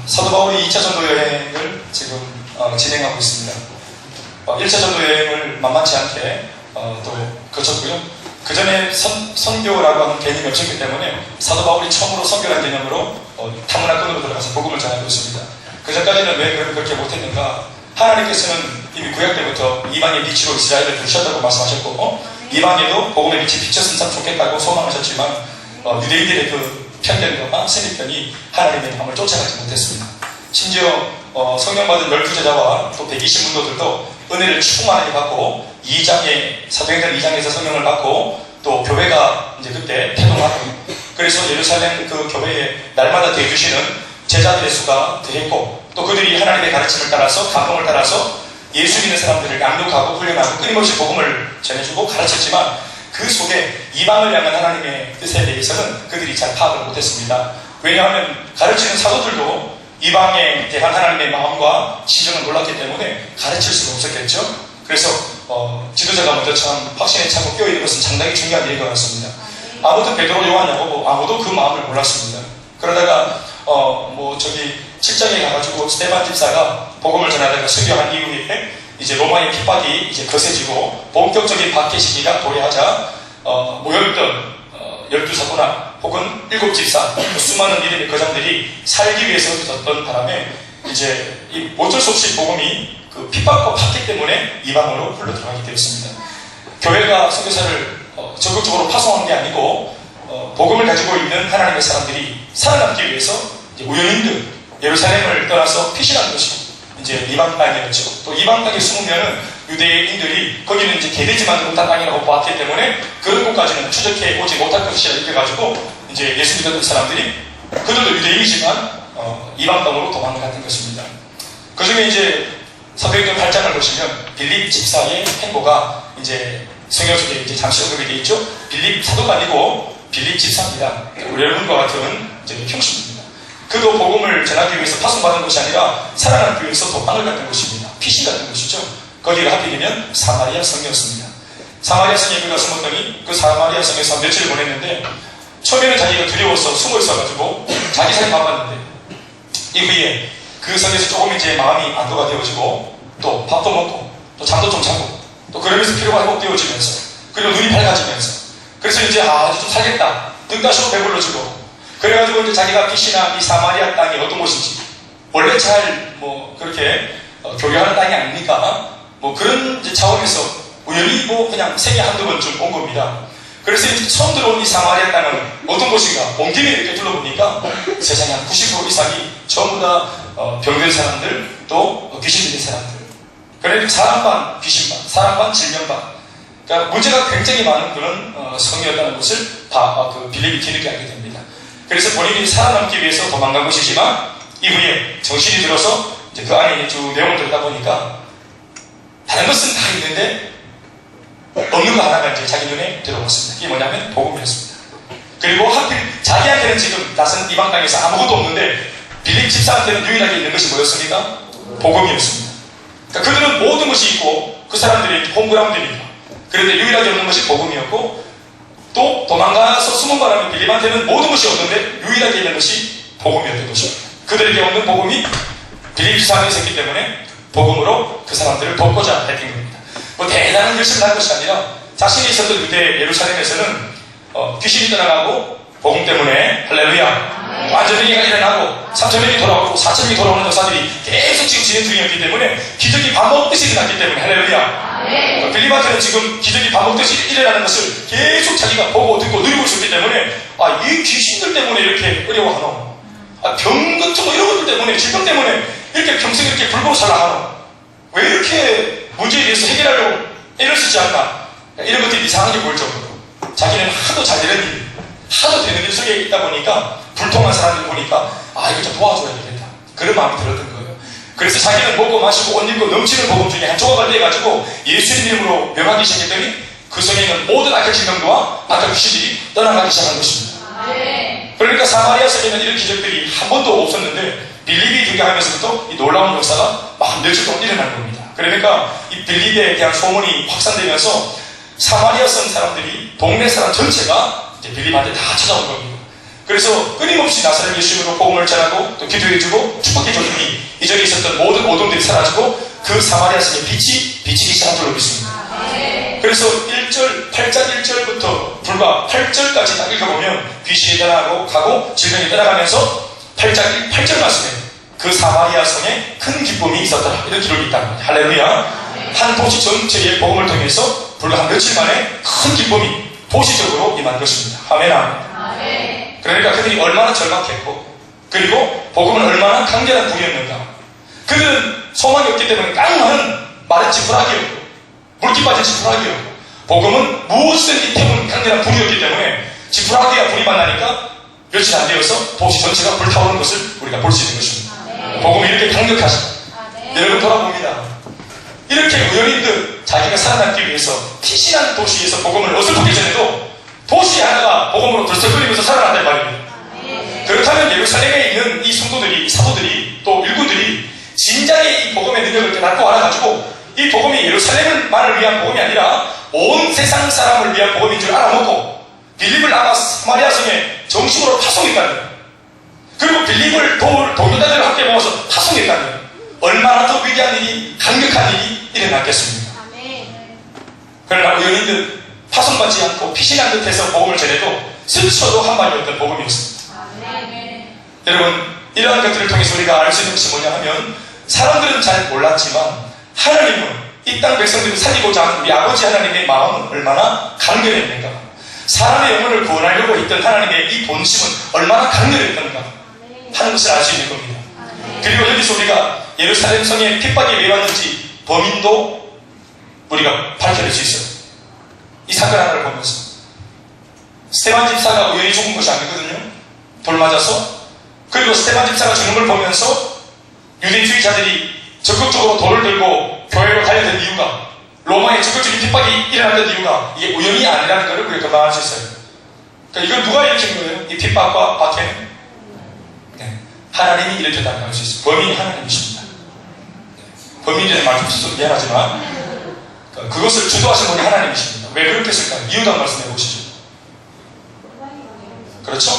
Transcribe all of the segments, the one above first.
사도 바울이 2차 전도 여행을 지금 진행하고 있습니다. 1차 전도 여행을 만만치 않게 또 거쳤고요. 그 전에 선교라고 하는 개념이 없었기 때문에 사도 바울이 처음으로 선교라는 개념으로 타문화권으로 들어가서 복음을 전하고 있습니다. 그 전까지는 왜 그렇게 못했는가? 하나님께서는 이미 구약 때부터 이방의 빛으로 이스라엘을 부르셨다고 말씀하셨고, 이방에도 복음의 빛이 비쳤으면 참 좋겠다고 소망하셨지만 유대인들의 그 편견과 선입견이 하나님의 마음을 쫓아가지 못했습니다. 심지어 성령받은 12제자와 또 120문도들도 은혜를 충만하게 받고 사도행전 2장에서 성령을 받고 또 교회가 이제 그때 태동하고, 그래서 예루살렘 그 교회에 날마다 대해주시는 제자들의 수가 더했고, 또 그들이 하나님의 가르침을 따라서 감동을 따라서 예수 믿는 사람들을 양육하고 훈련하고 끊임없이 복음을 전해주고 가르쳤지만, 그 속에 이방을 향한 하나님의 뜻에 대해서는 그들이 잘 파악을 못했습니다. 왜냐하면 가르치는 사도들도 이방에 대한 하나님의 마음과 시정을 몰랐기 때문에 가르칠 수가 없었겠죠. 그래서 지도자가 먼저 참 확신에 차고 끼어있는 것은 상당히 중요한 일인 것 같습니다. 아무튼 베드로, 요한, 야고보 아무도 그 마음을 몰랐습니다. 그러다가 7장에 가가지고 스데반 집사가 복음을 전하다가 설교한 이후에 이제 로마의 핍박이 이제 거세지고 본격적인 박해 시기가 도래하자 모였던 12사도나 혹은 7집사 수많은 이름의 거장들이 살기 위해서 졌던 바람에 이제 어쩔 수 없이 복음이 그 핍박과 박해 때문에 이방으로 흘러 들어가게 되었습니다. 교회가 선교사를 적극적으로 파송한 게 아니고 복음을 가지고 있는 하나님의 사람들이 살아남기 위해서 이제 우연인들 예루살렘을 떠나서 피신하는 것이고, 이제 이방 땅이었죠. 또 이방 땅에 숨으면은 유대인들이 거기는 이제 개돼지만 못한 땅이라고 보았기 때문에 그런 곳까지는 추적해 오지 못할 것이라 이렇게 가지고 이제 예수 믿었던 사람들이 그들도 유대인이지만 이방 땅으로 도망갔던 것입니다. 그 중에 이제 사도행전 8장을 보시면 빌립 집사의 행보가 이제 성경 속에 이제 잠시 언급이 되어 있죠. 빌립 사도가 아니고 빌립 집사입니다. 우리 여러분과 같은 이제 형식입니다. 그도 복음을 전하기 위해서 파송받은 것이 아니라 살아남기 위해서 도망을 갔던 것입니다. 피신 같은 것이죠. 거기가 하필이면 사마리아 성이었습니다. 사마리아 성에 그가 숨었더니 그 사마리아 성에서 며칠을 보냈는데, 처음에는 자기가 두려워서 숨어 있어가지고 자기 살이 바빴는데, 이후에 그 성에서 조금 이제 마음이 안도가 되어지고 또 밥도 먹고 또 잠도 좀 자고 또 그러면서 피로가 회복되어지면서, 그리고 눈이 밝아지면서, 그래서 이제 이제 좀 살겠다 뜬다시고 배불러지고, 그래가지고 이제 자기가 피신한 이 사마리아 땅이 어떤 곳인지, 원래 잘 그렇게 교류하는 땅이 아닙니까? 그런 이제 차원에서 우연히 그냥 생애 한두 번쯤 온 겁니다. 그래서 이제 처음 들어온 이 사마리아 땅은 어떤 곳인가 온 김에 이렇게 둘러보니까 세상에 한 90% 이상이 전부 다 병든 사람들, 또 귀신 들린 사람들. 그래서 사람 반 귀신 반, 사람 반 질병 반. 그러니까 문제가 굉장히 많은 그런 성이었다는 것을 그 빌립이 뒤늦게 알게 됩니다. 그래서 본인이 살아남기 위해서 도망간 것이지만, 이후에 정신이 들어서 이제 그 안에 쭉 내용을 들다 보니까 다른 것은 다 있는데 없는 거 하나가 이제 자기 눈에 들어왔습니다. 그게 뭐냐면 복음이었습니다. 그리고 하필 자기한테는 지금 낯선 이방 땅에서 아무것도 없는데 빌립 집사한테는 유일하게 있는 것이 뭐였습니까? 복음이었습니다. 그러니까 그들은 모든 것이 있고 그 사람들이 홈그라운드입니다. 그런데 유일하게 없는 것이 복음이었고, 또 도망가서 숨은 바람에 빌립한테는 모든 것이 없는데 유일하게 있는 것이 복음이었던 것입니다. 그들에게 없는 복음이 빌립 집사한테 있었기 때문에 복음으로 그 사람들을 돕고자 했던 겁니다. 대단한 열심을 할 것이 아니라 자신이 있었던 유대 예루살렘에서는 귀신이 떠나가고 복음 때문에 할렐루야 완전히가 일어나고 3,000명이 돌아오고 4,000명이 돌아오는 역사들이 계속 지금 진행 중이었기 때문에 기적이 반복듯이 일어났기 때문에 할렐루야. 빌립한테는 지금 기적이 반복듯이 일어나는 것을 계속 자기가 보고 듣고 누리고 있었기 때문에 이 귀신들 때문에 이렇게 어려워하노, 병 같은 이런 것들 때문에, 질병 때문에 이렇게 평생 이렇게 불고 살아가노, 왜 이렇게 문제에 대해서 해결하려고 애를 쓰지 않나, 이런 것들이 이상하게 보일 정도로 자기는 하도 잘 되는 일, 하도 되는 일 속에 있다 보니까 불통한 사람들 보니까 이거 좀 도와줘야 되겠다, 그런 마음이 들었던 거예요. 그래서 자기는 먹고 마시고 옷 입고 넘치는 복음 중에 한 조각을 떼가지고 예수님 이름으로 명하기 시작했더니 그 성에 있는 모든 악한 질병과 악한 귀신들이 떠나가기 시작한 것입니다. 그러니까 사마리아 성에는 이런 기적들이 한 번도 없었는데 빌립이 등장하면서부터 이 놀라운 역사가 막 며칠 동안 일어난 겁니다. 그러니까 이 빌립에 대한 소문이 확산되면서 사마리아 성 사람들이, 동네 사람 전체가 이제 빌립한테 다 찾아온 겁니다. 그래서 끊임없이 나사렛 예수님으로 복음을 전하고 또 기도해주고 축복해줬더니 이 자리에 있었던 모든 어둠들이 사라지고 그 사마리아 성의 빛이 비치기 시작한 줄로 믿습니다. 그래서 1절, 8장 1절부터 불과 8절까지 딱 읽어보면 귀신이 떠나고 가고 질병이 떠나가면서 8절 말씀에 그 사마리아 성에 큰 기쁨이 있었더라 이런 기록이 있다. 할렐루야. 한 도시 전체의 복음을 통해서 불과 한 며칠 만에 큰 기쁨이 도시적으로 임한 것입니다. 아멘, 아멘. 그러니까 그들이 얼마나 절박했고 그리고 복음은 얼마나 강렬한 불이었는가. 그들은 소망이 없기 때문에 깡하는 마른 지푸라기였고 물기 빠진 지푸라기였고 복음은 무엇이든지 태우는 강렬한 불이었기 때문에 지푸라기가 불이 만나니까 며칠 안 되어서 도시 전체가 불타오르는 것을 우리가 볼 수 있는 것입니다. 복음이 이렇게 강력하십니다. 여러분 돌아봅니다. 이렇게 의원인들 자기가 살아남기 위해서 피신한 도시에서 복음을 어설프게 전해도 도시 하나가 복음으로 들썩거리면서 살아난단 말입니다. 그렇다면 예루살렘에 있는 이 성도들이, 이 사도들이, 또 일꾼들이 진작에 이 복음의 능력을 깨닫고 알아가지고 이 복음이 예루살렘만을 위한 복음이 아니라 온 세상 사람을 위한 복음인 줄 알아먹고 빌립을 아마 사마리아 성에 정식으로 파송했다는 거예요. 그리고 빌립을 동료단들과 함께 모아서 파송했다는 거예요. 얼마나 더 위대한 일이, 강력한 일이 일어났겠습니까? 그러나 의원인들 파송받지 않고 피신한 듯해서 복음을 전해도 스쳐도 한 마디였던 복음이었습니다. 여러분 이러한 것들을 통해서 우리가 알 수 있는 것이 뭐냐 하면 사람들은 잘 몰랐지만 하나님은 이 땅 백성들을 살리고자 하는 우리 아버지 하나님의 마음은 얼마나 강렬했는가. 사람의 영혼을 구원하려고 했던 하나님의 이 본심은 얼마나 강렬했던가 하는 것을 알 수 있는 겁니다. 그리고 여기서 우리가 예루살렘 성에 핍박이 왜 왔는지 범인도 우리가 밝혀낼 수 있어요. 이 사건 하나를 보면서 스테반 집사가 우연히 죽은 것이 아니거든요. 돌 맞아서. 그리고 스테반 집사가 죽는 걸 보면서 유대주의자들이 적극적으로 돌을 들고 교회로 달려든 이유가 로마의 적극적인 핍박이 일어났던 이유가 이게 우연이 아니라는 것을 우리가 금방 알 수 있어요. 그러니까 이걸 누가 일으킨 거예요? 이 핍박과 박해는? 네. 하나님이 일으켰다는 걸 알 수 있어요. 범인이 하나님이십니다. 네. 범인이라는 말도 좀 미안하지만 그것을 주도하신 분이 하나님이십니다. 왜 그렇게 했을까요? 이유도 한번 말씀해 보시죠. 그렇죠?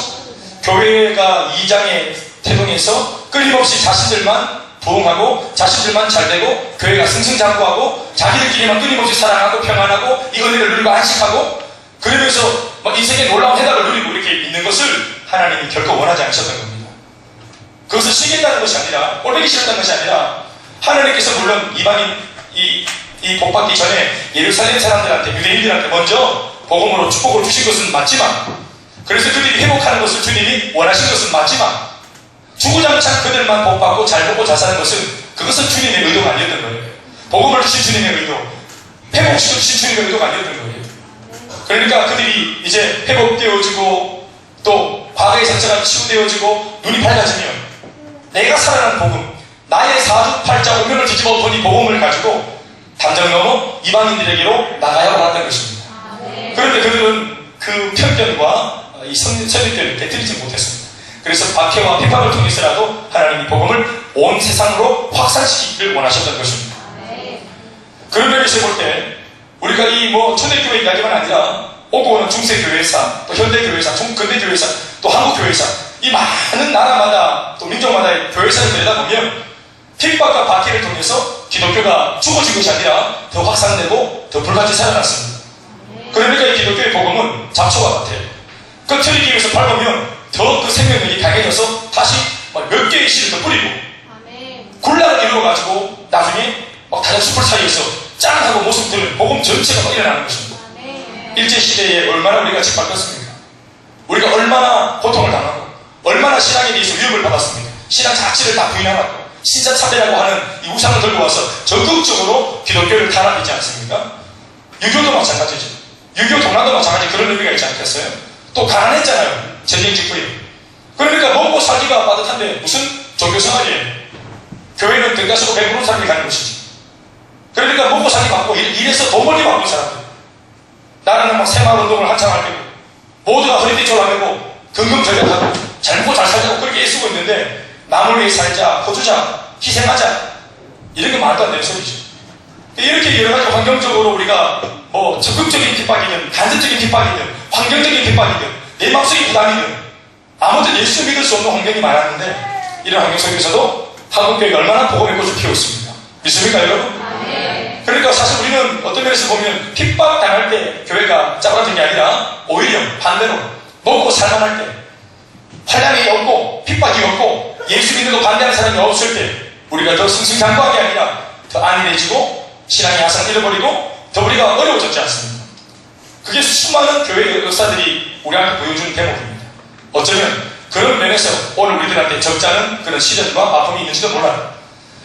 교회가 2장의 태동에서 끊임없이 자신들만 부흥하고 자신들만 잘되고 교회가 승승장구하고 자기들끼리만 끊임없이 사랑하고 평안하고 이 은혜를 누리고 안식하고 그러면서 인생의 놀라운 해답을 누리고 이렇게 있는 것을 하나님이 결코 원하지 않으셨던 겁니다. 그것을 시기했다는 것이 아니라 꼴보기 싫었다는 것이 아니라 하나님께서 물론 이방인 이 복받기 전에 예루살렘 사람들한테 유대인들한테 먼저 복음으로 축복을 주신 것은 맞지만 그래서 그들이 회복하는 것을 주님이 원하신 것은 맞지만 주구장창 그들만 복받고 잘 먹고 잘 사는 것은 그것은 주님의 의도가 아니었던 거예요. 복음을 주신 주님의 의도, 회복시켜 주신 주님의 의도가 아니었던 거예요. 그러니까 그들이 이제 회복되어지고 또 과거의 상처가 치유되어지고 눈이 밝아지면 내가 살아난 복음, 나의 사주팔자 운명을 뒤집어 엎으니 복음을 가지고 담장 넘어 이방인들에게로 나가야 왔던 것입니다. 그런데 그들은 그 편견과 이 선입견을 깨뜨리지 못했습니다. 그래서 박해와 핍박을 통해서라도 하나님이 복음을 온 세상으로 확산시키기를 원하셨던 것입니다. 그런 면에서 볼 때 우리가 이 초대교회 이야기만 아니라 오고 오는 중세교회사, 또 현대교회사, 근대교회사, 또 한국교회사 이 많은 나라마다 또 민족마다의 교회사를 들여다보면 핍박과 박해를 통해서 기독교가 죽어진 것이 아니라 더 확산되고 더 불같이 살아났습니다. 그러니까 이 기독교의 복음은 잡초와 같아요. 겉을 위해서 밟으면 더 그 생명력이 강해져서 다시 몇 개의 씨를 더 뿌리고 군락을 이루어가지고 나중에 다른 숲을 사이에서 짱 하고 모습 드는 복음 전체가 일어나는 것입니다. 일제시대에 얼마나 우리가 짓밟혔습니까? 우리가 얼마나 고통을 당하고 얼마나 신앙에 대해서 위협을 받았습니까? 신앙 자체를 다 부인하고 신자 차별이라고 하는 이 우상을 들고 와서 적극적으로 기독교를 탄압하지 않습니까? 유교도 마찬가지죠. 유교 동란도 마찬가지 그런 의미가 있지 않겠어요? 또 가난했잖아요. 전쟁 직후에. 그러니까 먹고 살기가 빠듯한데 무슨 종교 생활이에요? 교회는 등 가시고 배부른 사람이 가는 것이지. 그러니까 먹고 살기 바쁘고 일해서 돈 벌기 바쁜 사람들. 나라는 새마을운동을 한창 할 때고 모두가 허리띠 졸라매고 긍긍전력하고 잘 먹고 잘 살자고 그렇게 애쓰고 있는데 남을 위해 살자, 퍼주자, 희생하자 이런 게 말도 안 되는 소리죠. 이렇게 여러 가지 환경적으로 우리가 적극적인 핍박이든 간접적인 핍박이든 환경적인 핍박이든 내 마음속의 부담이든 아무도 예수 믿을 수 없는 환경이 많았는데 이런 환경 속에서도 한국교회가 얼마나 복음의 꽃을 피웠습니다. 믿습니까 여러분? 그러니까 사실 우리는 어떤 면에서 보면 핍박당할 때 교회가 짜부라진 게 아니라 오히려 반대로 먹고 살만할 때, 환란이 없고 핍박이 없고 예수 믿는 거 반대하는 사람이 없을 때 우리가 더 승승장구하게 아니라 더 안일해지고 신앙의 하상을 잃어버리고 더 우리가 어려워졌지 않습니까? 그게 수많은 교회의 역사들이 우리한테 보여주는 대목입니다. 어쩌면 그런 면에서 오늘 우리들한테 적잖은 그런 시련과 아픔이 있는지도 몰라요.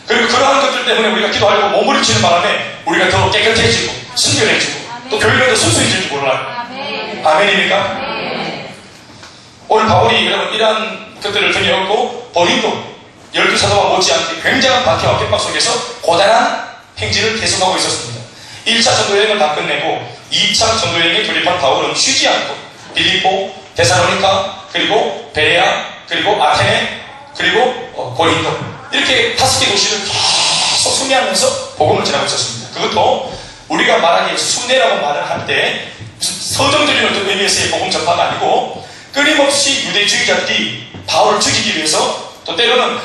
그리고 그러한 것들 때문에 우리가 기도하려고 몸부림치는 바람에 우리가 더 깨끗해지고 순결해지고 또 교회가 더 순수해질지 몰라요. 아멘입니까? 오늘 바울이 여러분 이러한 것들을 등에업고 본인도 12사도와 못지않게 굉장한 박해와 핍박 속에서 고단한 행진을 계속하고 있었습니다. 1차 전도여행을 다 끝내고 2차 전도여행에 돌입한 바울은 쉬지 않고 빌립보, 데살로니가, 그리고 베레아, 그리고 아테네, 그리고 고린도 이렇게 5개 도시를 계속 순회하면서 복음을 전하고 있었습니다. 그것도 우리가 말하기에 순회라고 말을 할 때 서정적인 어떤 의미에서의 복음 전파가 아니고 끊임없이 유대주의자들이 바울을 죽이기 위해서 또 때로는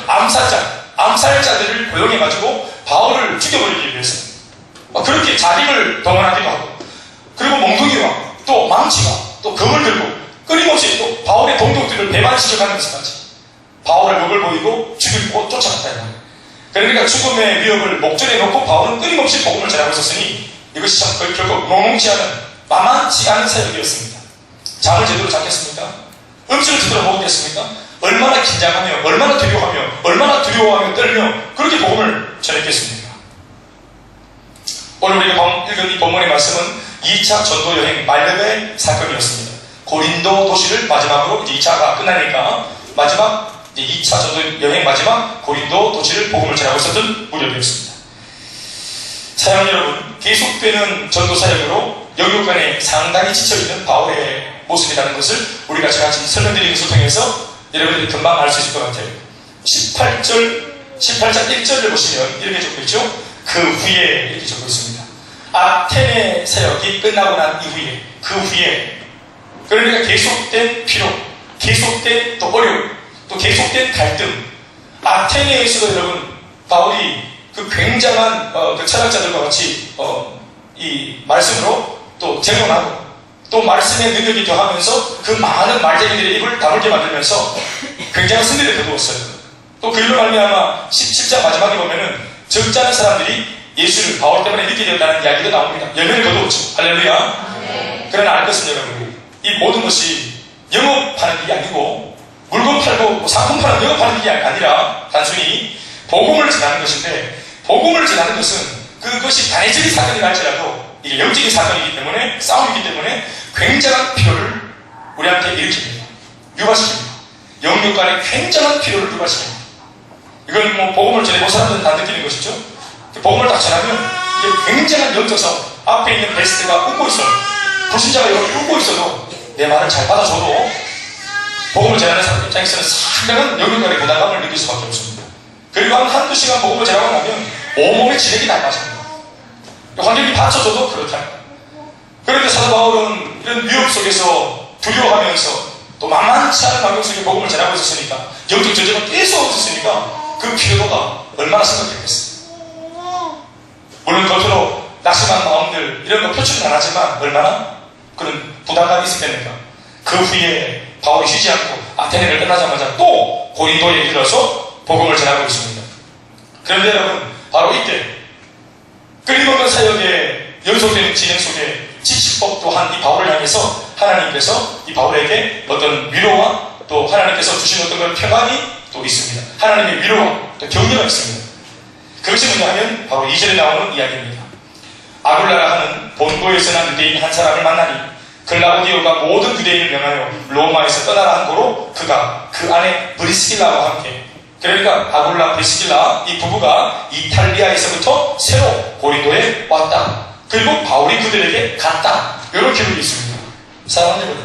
암살자들을 고용해가지고 바울을 죽여버리기 위해서 그렇게 자力동원하기도 하고 그리고 몽둥이와 또 망치와 또 검을 들고 끊임없이 또 바울의 동족들을 배반시켜가는 것까지 바울의 목을 보이고 죽이고 쫓아갔다. 그러니까 죽음의 위협을 목전에 놓고 바울은 끊임없이 복음을 전하고 있었으니 이것이 참 결코 녹록지 않은 만만치 않은 사역이었습니다. 잠을 제대로 잤겠습니까? 음식을 제대로 먹었겠습니까? 얼마나 긴장하며 얼마나 두려워하며 떨며 그렇게 복음을 전했겠습니까? 오늘 우리가 읽은 이 본문의 말씀은 2차 전도여행 말레베 사건이었습니다. 고린도 도시를 마지막으로 이제 2차가 끝나니까 마지막 이제 2차 전도여행 마지막 고린도 도시를 복음을 전하고 있었던 무렵이었습니다. 사랑 여러분, 계속되는 전도사역으로 영육간에 상당히 지쳐있는 바울의 모습이라는 것을 우리가 제가 지금 설명드리는 것을 통해서 여러분들이 금방 알 수 있을 것 같아요. 18장 1절을 보시면 이렇게 적고 있죠. 그 후에 이렇게 적고 있습니다. 아테네 사역이 끝나고 난 이후에 그 후에 그러니까 계속된 피로, 계속된 또 어려움, 또 계속된 갈등. 아테네에서도 여러분 바울이 그 굉장한 그 철학자들과 같이 이 말씀으로 또 제공하고 또 말씀의 능력이 더하면서 그 많은 말쟁이들의 입을 다물게 만들면서 굉장한 승리를 거두었어요. 또 그 일로 말미암아 17장 마지막에 보면은 적지 않은 사람들이 예수를 바울 때문에 믿게 되었다는 이야기도 나옵니다. 열매를 거두었죠. 할렐루야. 그러나 알 것은 여러분, 이 모든 것이 영업하는 일이 아니고 물건 팔고 상품 파는 영업하는 일이 아니라 단순히 복음을 전하는 것인데, 복음을 전하는 것은 그것이 단회적인 사건이 날지라도 이게 영적인 사건이기 때문에, 싸움이기 때문에 굉장한 필요를 우리한테 일으킵니다. 유발시킵니다. 영육 간에 굉장한 필요를 유발시킵니다. 이건 뭐 복음을 전해 본 사람들은 다 느끼는 것이죠. 복음을 딱 전하면 이게 굉장한 영적 싸움. 앞에 있는 베스트가 웃고 있어요. 불신자가 여러분 웃고 있어도 내 말을 잘 받아줘도 복음을 전하는 사람 입장에서는 상당한 영육 간의 부담감을 느낄 수밖에 없습니다. 그리고 한두 시간 복음을 전하고 나면 온몸에 지력이 다 빠집니다. 환경이 받쳐줘도 그렇다. 그런데 사도 바울은 이런 위협 속에서 두려워하면서 또 만만치 않은 환경 속에 복음을 전하고 있었으니까, 영적 전쟁은 계속 없었으니까 그 필요도가 얼마나 심각했겠어요. 물론 겉으로 낙심한 마음들 이런 거 표출은 안 하지만 얼마나 그런 부담감이 있었겠는가. 그 후에 바울이 쉬지 않고 아테네를 끝나자마자 또 고린도에 이르러서 복음을 전하고 있습니다. 그런데 여러분, 바로 이때 끊임없는 사역의 연속된 진행 속에 지식법 또한 이 바울을 향해서 하나님께서 이 바울에게 어떤 위로와 또 하나님께서 주신 어떤 그런 평안이 또 있습니다. 하나님의 위로와 또 격려가 있습니다. 그것이 뭐냐 하면 바로 2절에 나오는 이야기입니다. 아굴라라 하는 본고에서 난 유대인 한 사람을 만나니 글라우디오가 모든 유대인을 명하여 로마에서 떠나라 한 고로 그가 그 안에 브리스길라와 함께, 그러니까 아굴라 브리스길라 이 부부가 이탈리아에서부터 새로 고린도에 왔다. 그리고 바울이 그들에게 갔다. 이런 기록이 있습니다. 사랑하는 여러분,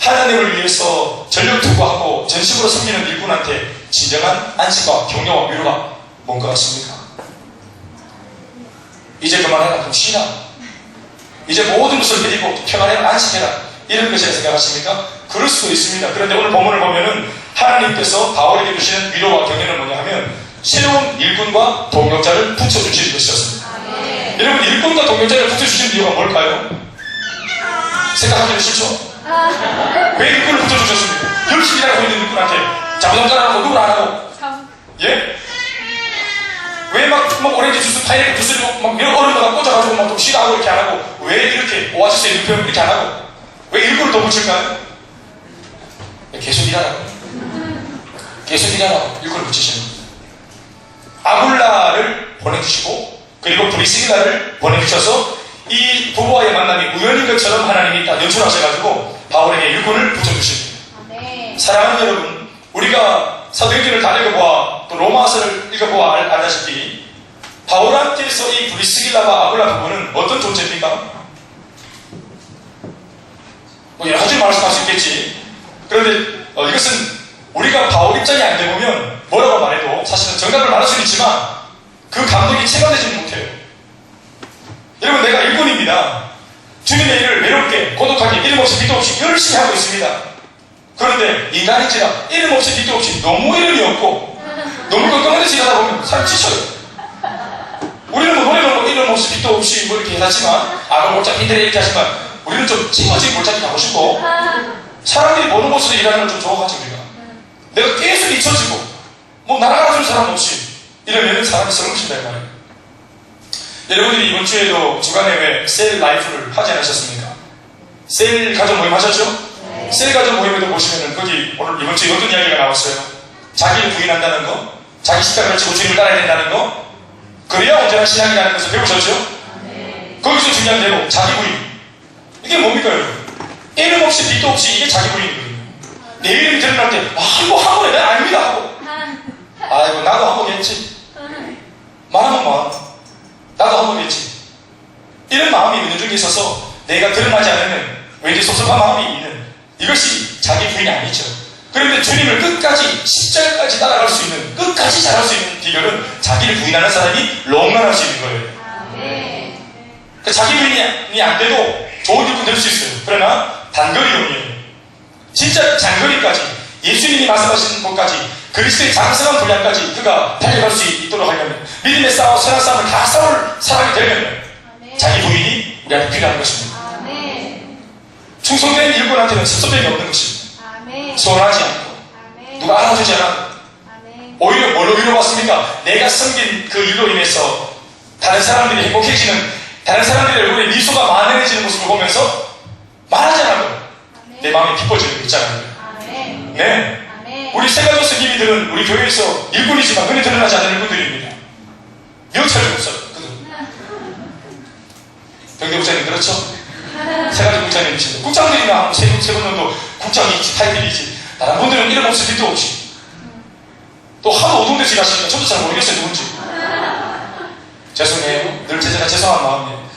하나님을 위해서 전력 투구하고 전심으로 섬기는 일꾼한테 진정한 안식과 격려와 위로가 뭔가 같습니까? 이제 그만해라. 그럼 쉬라. 이제 모든 것을 드리고 평안해라. 안식해라. 이런 것이라 생각하십니까? 그럴 수도 있습니다. 그런데 오늘 본문을 보면은 하나님께서 바울에게 주시는 위로와 격려는 뭐냐 하면 새로운 일꾼과 동역자를 붙여주시는 것이었습니다. 여러분, 일꾼과 동역자를 붙여주시는 이유가 뭘까요? 생각하기는 싫죠? 왜 일꾼을 붙여주셨습니까? 열심히 일하고 있는 일꾼한테 자부담가라고 누구를 안 하고, 예? 왜 막 오렌지 주스, 파인애플 주스를 막 이런 어른들가 꽂아가지고 막 좀 쉬라고 이렇게 안 하고, 왜 이렇게 오아시스의 일꾼 이렇게 안 하고, 왜 일꾼을 더 붙일까요? 계속 일하라고. 계속 일하라고 일꾼을 붙이시는 거예요. 아굴라를 보내주시고, 그리고 브리스길라를 보내주셔서 이 부부와의 만남이 우연인 것처럼 하나님이 딱 연출하셔가지고 바울에게 일꾼을 붙여주십니다. 사랑하는 여러분, 우리가 사도행전을 다 읽어보아 또 로마서를 읽어보아 알다시피 바울한테서 이 브리스길라와 아굴라 부부는 어떤 존재입니까? 뭐 여러 가지 말씀할 수 있겠지. 그런데 이것은 우리가 바울 입장이 안 되보면 뭐라고 말해도 사실은 정답을 말할 수는 있지만 그 감동이 체감되지는 못해요. 여러분, 내가 일꾼입니다. 주님의 일을 외롭게 고독하게 이름 없이 빛도 없이 열심히 하고 있습니다. 그런데 인간인지라 이름 없이 빛도 없이 너무 이름이 없고 너무 깜깜한 데서 일하다 보면 사람 지쳐요. 우리는 뭐 노래는 뭐 이름 없이 빛도 없이 뭐 이렇게 해놨지만 아가 몰짝 힘들어 이렇게 하지만 우리는 좀 찡어진 몰짝이 가고 싶고 사람들이 보는 곳으로 일하는 걸 좀 좋아하지. 우리가 내가 계속 잊혀지고 뭐 날아가는 사람 없이 이러면 사람이 썩으신다 말이에요. 여러분들이 이번 주에도 주간에 왜 셀 라이프를 하지 않으셨습니까? 셀 가족 모임 하셨죠? 네. 셀 가족 모임에도 보시면은 거기 오늘 이번 주에 어떤 이야기가 나왔어요? 자기를 부인한다는 거, 자기 십자가를 지고 주님을 따라야 된다는 거, 그래야 온전한 신앙이라는 것을 배우셨죠? 네. 거기서 중요한 대로 자기 부인. 이게 뭡니까 여러분? 이름 없이 빛도 없이 이게 자기 부인이거든요. 내 이름이 드러날 때 뭐 하고 그래? 내가 아닙니다 하고 아이고 나도 한번했지. 말하면 뭐 나도 한번했지. 이런 마음이 있는 중에 있어서 내가 드러나지 않으면 왠지 섭섭한 마음이 있는 이것이 자기 부인이 아니죠. 그런데 주님을 끝까지 십자가까지 따라갈 수 있는 끝까지 잘할 수 있는 비결은 자기를 부인하는 사람이 롱런할 수 있는 거예요. 그러니까 자기 부인이 안 돼도 좋은 일꾼 될 수 있어요. 그러나 단거리용이에요. 진짜 장거리까지 예수님이 말씀하신 것까지 그리스도의 장성한 분량까지 그가 달려갈 수 있도록 하려면 믿음의 싸움, 선한 싸움을 다 싸울 사람이 되려면 자기 부인이 우리한테 필요한 것입니다. 충성된 일꾼한테는 섭섭함이 없는 것입니다. 소원하지 않고 누가 알아주지 않아도 오히려 뭘로 위로받습니까? 내가 섬긴 그 일로 인해서 다른 사람들이 행복해지는, 다른 사람들의 얼굴에 미소가 만연해지는 모습을 보면서 말하지 않아도 내 마음이 기뻐지는 거 있잖아요. 네. 우리 세가족 스님이들은 우리 교회에서 일꾼이지만 눈에 드러나지 않는 일꾼들입니다. 명찰도 없어요. 병대 국장님 그렇죠? 세가족 국장님이신데 국장들이나 세 분 정도 국장이지 타이틀이지 다른 분들은 이름 없이 빛도 없이 또 하도 어두운 데서 일하시니까 저도 잘 모르겠어요 누군지. 죄송해요. 늘 제가 죄송한 마음이에요.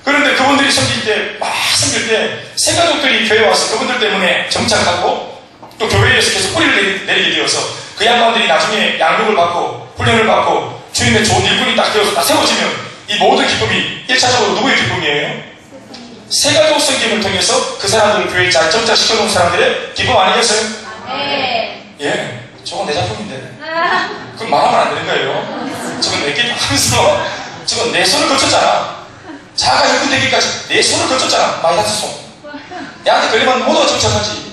그런데 그분들이 섬길 때 막 섬길 때 세가족들이 교회에 와서 그분들 때문에 정착하고 또 교회에서 계속 뿌리를 내리게 되어서 그 양반들이 나중에 양육을 받고 훈련을 받고 주님의 좋은 일꾼이 딱 되어서 딱 세워지면 이 모든 기쁨이 1차적으로 누구의 기쁨이에요? 세가족 섬김을 통해서 그 사람들을 교회에 잘 정착시켜놓은 사람들의 기쁨 아니겠어요? 예, 저건 내 작품인데 그건 말하면 안 되는 거예요. 저건 내게 하면서 저건 내 손을 거쳤잖아. 자가 일꾼 되기까지 내 손을 거쳤잖아. 마이너스 손. 야한테 걸리면 모두가 정착하지.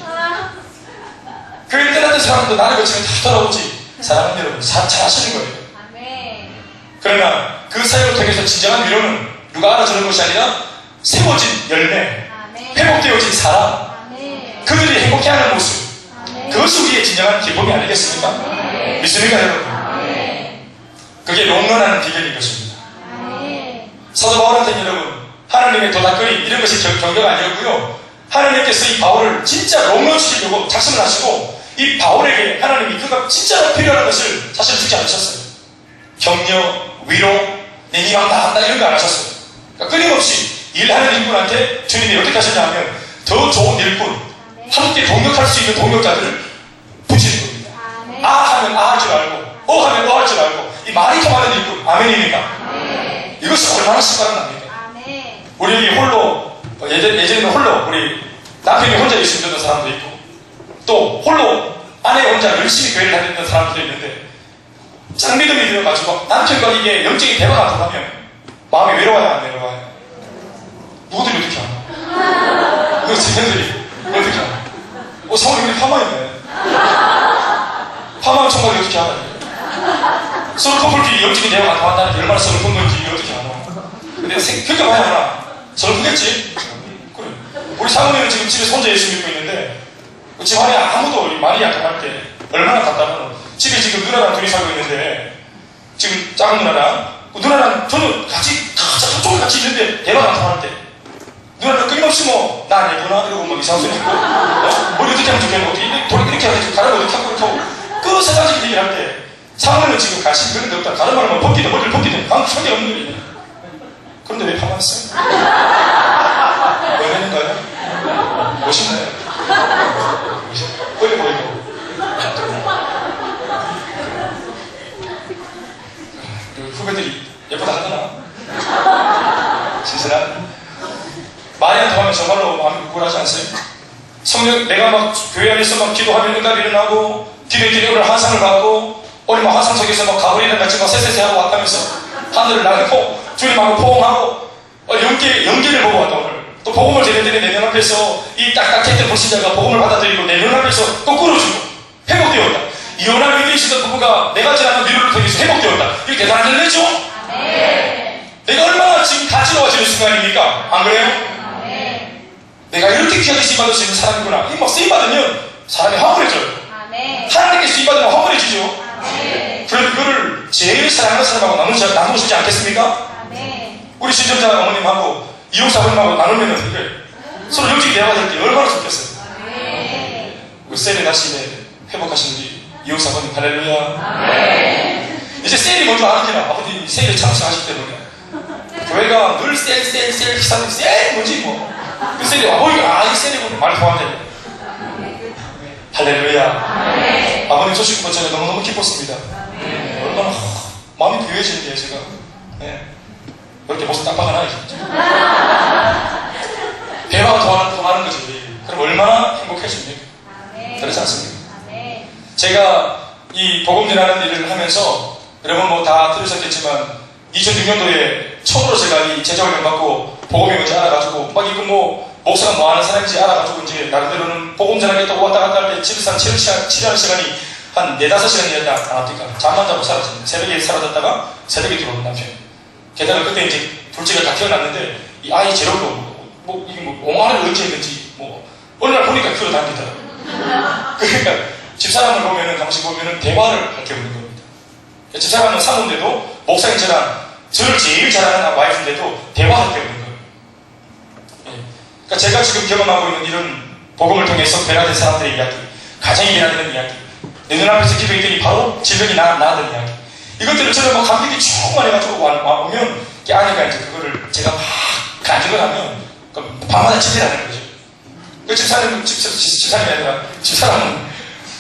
교회를 떠났던 사람들도 나를 거치면 다 돌아오지. 사랑하는 여러분, 잘하시는 거예요. 그러나 그 사역을 통해서 진정한 위로는 누가 알아주는 것이 아니라 세워진 열매, 회복되어진 사람, 그들이 행복해하는 모습, 그것이 우리의 진정한 기쁨이 아니겠습니까? 믿습니까 여러분? 그게 롱런하는 비결인 것입니다. 사도 바울한테는 여러분 하나님의 도닥거리 이런 것이 경계가 아니었고요. 하나님께서 이 바울을 진짜 롱런 시키려고 작심을 하시고 이 바울에게 하나님이 그가 진짜로 필요한 것을 사실 주지 않으셨어요. 격려, 위로, 내 희망 다 한다 이런 거 안 하셨어요. 그러니까 끊임없이 일하는 일꾼한테 주님이 어떻게 하셨냐 하면 더 좋은 일꾼, 함께 동역할 수 있는 동역자들을 붙이는 겁니다. 아 하면 아 할 줄 알고 하면 할 줄 알고 이 말이 통하는 일꾼, 아멘입니까? 이것이 얼마나 심각한 겁니까? 우리 여기 홀로 예전에는 홀로 우리 남편이 혼자 있으면 되는 사람도 있고 또 홀로 아내 혼자 열심히 교회를 다니는 사람들도 있는데 짱믿음이 되어가지고 남편과 이게 영적인 대화가 안 통하면 마음이 외로워요, 안 외로워요? 누구들이 어떻게 하나? 그 자녀들이 어떻게 하나? 사모님이 파마였네. 파마한 청각이 어떻게 하나? 서로 커플끼리 영적인 대화가 안 통한다는 게 얼마나 서로 큰 건지 어떻게 하나? 근데 겪어봐야 하나? 서로 크겠지? 그래. 우리 사모님은 지금 집에 혼자 예수 믿고 있는데 집 안에 아무도 말이 약할 때 얼마나 답답하노. 집에 지금 누나랑 둘이 살고 있는데 지금 작은 누나랑 저는 같이 저쪽에 같이 있는데 대화가 안 통할 때 누나는 끊임없이 뭐 나 안 예쁘나? 이러고 막 이상한 소리 하고 머리 어떻게 하면 좋겠노? 이렇게 하고 가르고 이렇게 하고 이렇게 하고 그 세상적인 얘기를 할 때 사모님은 지금 관심 그런 데 없다. 다른 말은 뭐 벗기든 머리를 벗기든 아무 소리 없는 거예요. 그런데 왜 파마했어요? 왜 했는가요? 멋있나요? 빨리 보이고 후배들이 예쁘다 하더나? 신선한? 말이 안 통하면 정말로 마음이 우울하지 않으세요? 성령, 내가 막 교회 안에서 막 기도하면 응답이 일어나고 기도했더니 오늘 환상을 받고 오늘 막 환상 속에서 막 가버리는 같이 막 쎄쎄쎄하고 왔다면서 하늘을 나르고 주님하고 포옹하고 연기를 보고 왔다 오늘. 또 복음을 드렸더니 내 눈앞에서 이 딱딱했던 불신자가 복음을 받아들이고 내 눈앞에서 또 끌어주고 회복되었다. 이혼한 의미에 있었던 부부가 내가 지나는 미로를 통해서 회복되었다. 이거 대단한 일이죠? 네. 내가 얼마나 지금 가지러워지는 순간입니까? 안 그래요? 네. 내가 이렇게 귀하게 쓰임받을 수 있는 사람이구나. 이 막 쓰임받으면 사람이 황홀해져요. 하나님께 쓰임받으면 황홀해지죠? 그럼 그거를 제일 사랑하는 사람하고 나누시지 않겠습니까? 우리 신정자 어머님하고 이용사 어머님하고 나누면 이게 서로 영적인 대화가 될 때 얼마나 좋겠어요. 우리 셀이 다시 회복하시는지 이용사 어머님 할렐루야. 이제 셀이 먼저 아는지나 아버님 셀에 참석하실 때문에 교회가 늘 셀 기사님 셀 뭔지 뭐 그 셀이 아버지가 이 셀이군요. 많이 통하네. 할렐루야. 아버님 소식 듣고 제가 너무너무 기뻤습니다. 얼마나 마음이 부유해지는데요 제가. 네. 이렇게 모습 딱 박아놔야죠. 대화가 통하는 거지. 그럼 얼마나 행복해집니까? 그렇지 않습니까? 제가 이 복음 전하는 일을 하면서 여러분 뭐 다 들으셨겠지만 2006년도에 처음으로 제가 이 제자훈련 받고 복음이 뭔지 알아가지고 막 이거 뭐 목사가 뭐 하는 사람인지 알아가지고 이제 나름대로는 복음 전하겠다고 왔다 갔다 할 때 집에서 한 치료하는 시간이 한 4-5시간이었다 안 합니까? 잠만 자고 사라집니다. 새벽에 사라졌다가 새벽에 들어오는 남편. 게다가 그때 이제 둘째가 다 태어났는데 이 아이 재료도 이게 옹알을 언제 했는지 어느 날 보니까 키로 다니더라고요. 그러니까 집사람을 보면은 당시 보면은 대화를 할 게 없는 겁니다. 집사람은 사모인데도 목사님 저를 제일 잘하는 와이프인데도 대화할 게 없는 거예요. 그러니까 제가 지금 경험하고 있는 이런 복음을 통해서 변화된 사람들의 이야기, 가정이 변화되는 이야기, 내 눈앞에서 기도했더니 바로 질병이 나았던 이야기. 이것들을 제가 막 감격이 충만 해가지고 오면 아내가 이제 그거를 제가 막 간증을 하면 밤마다 집회라는 거죠. 그 집사람이 아니라 집사람은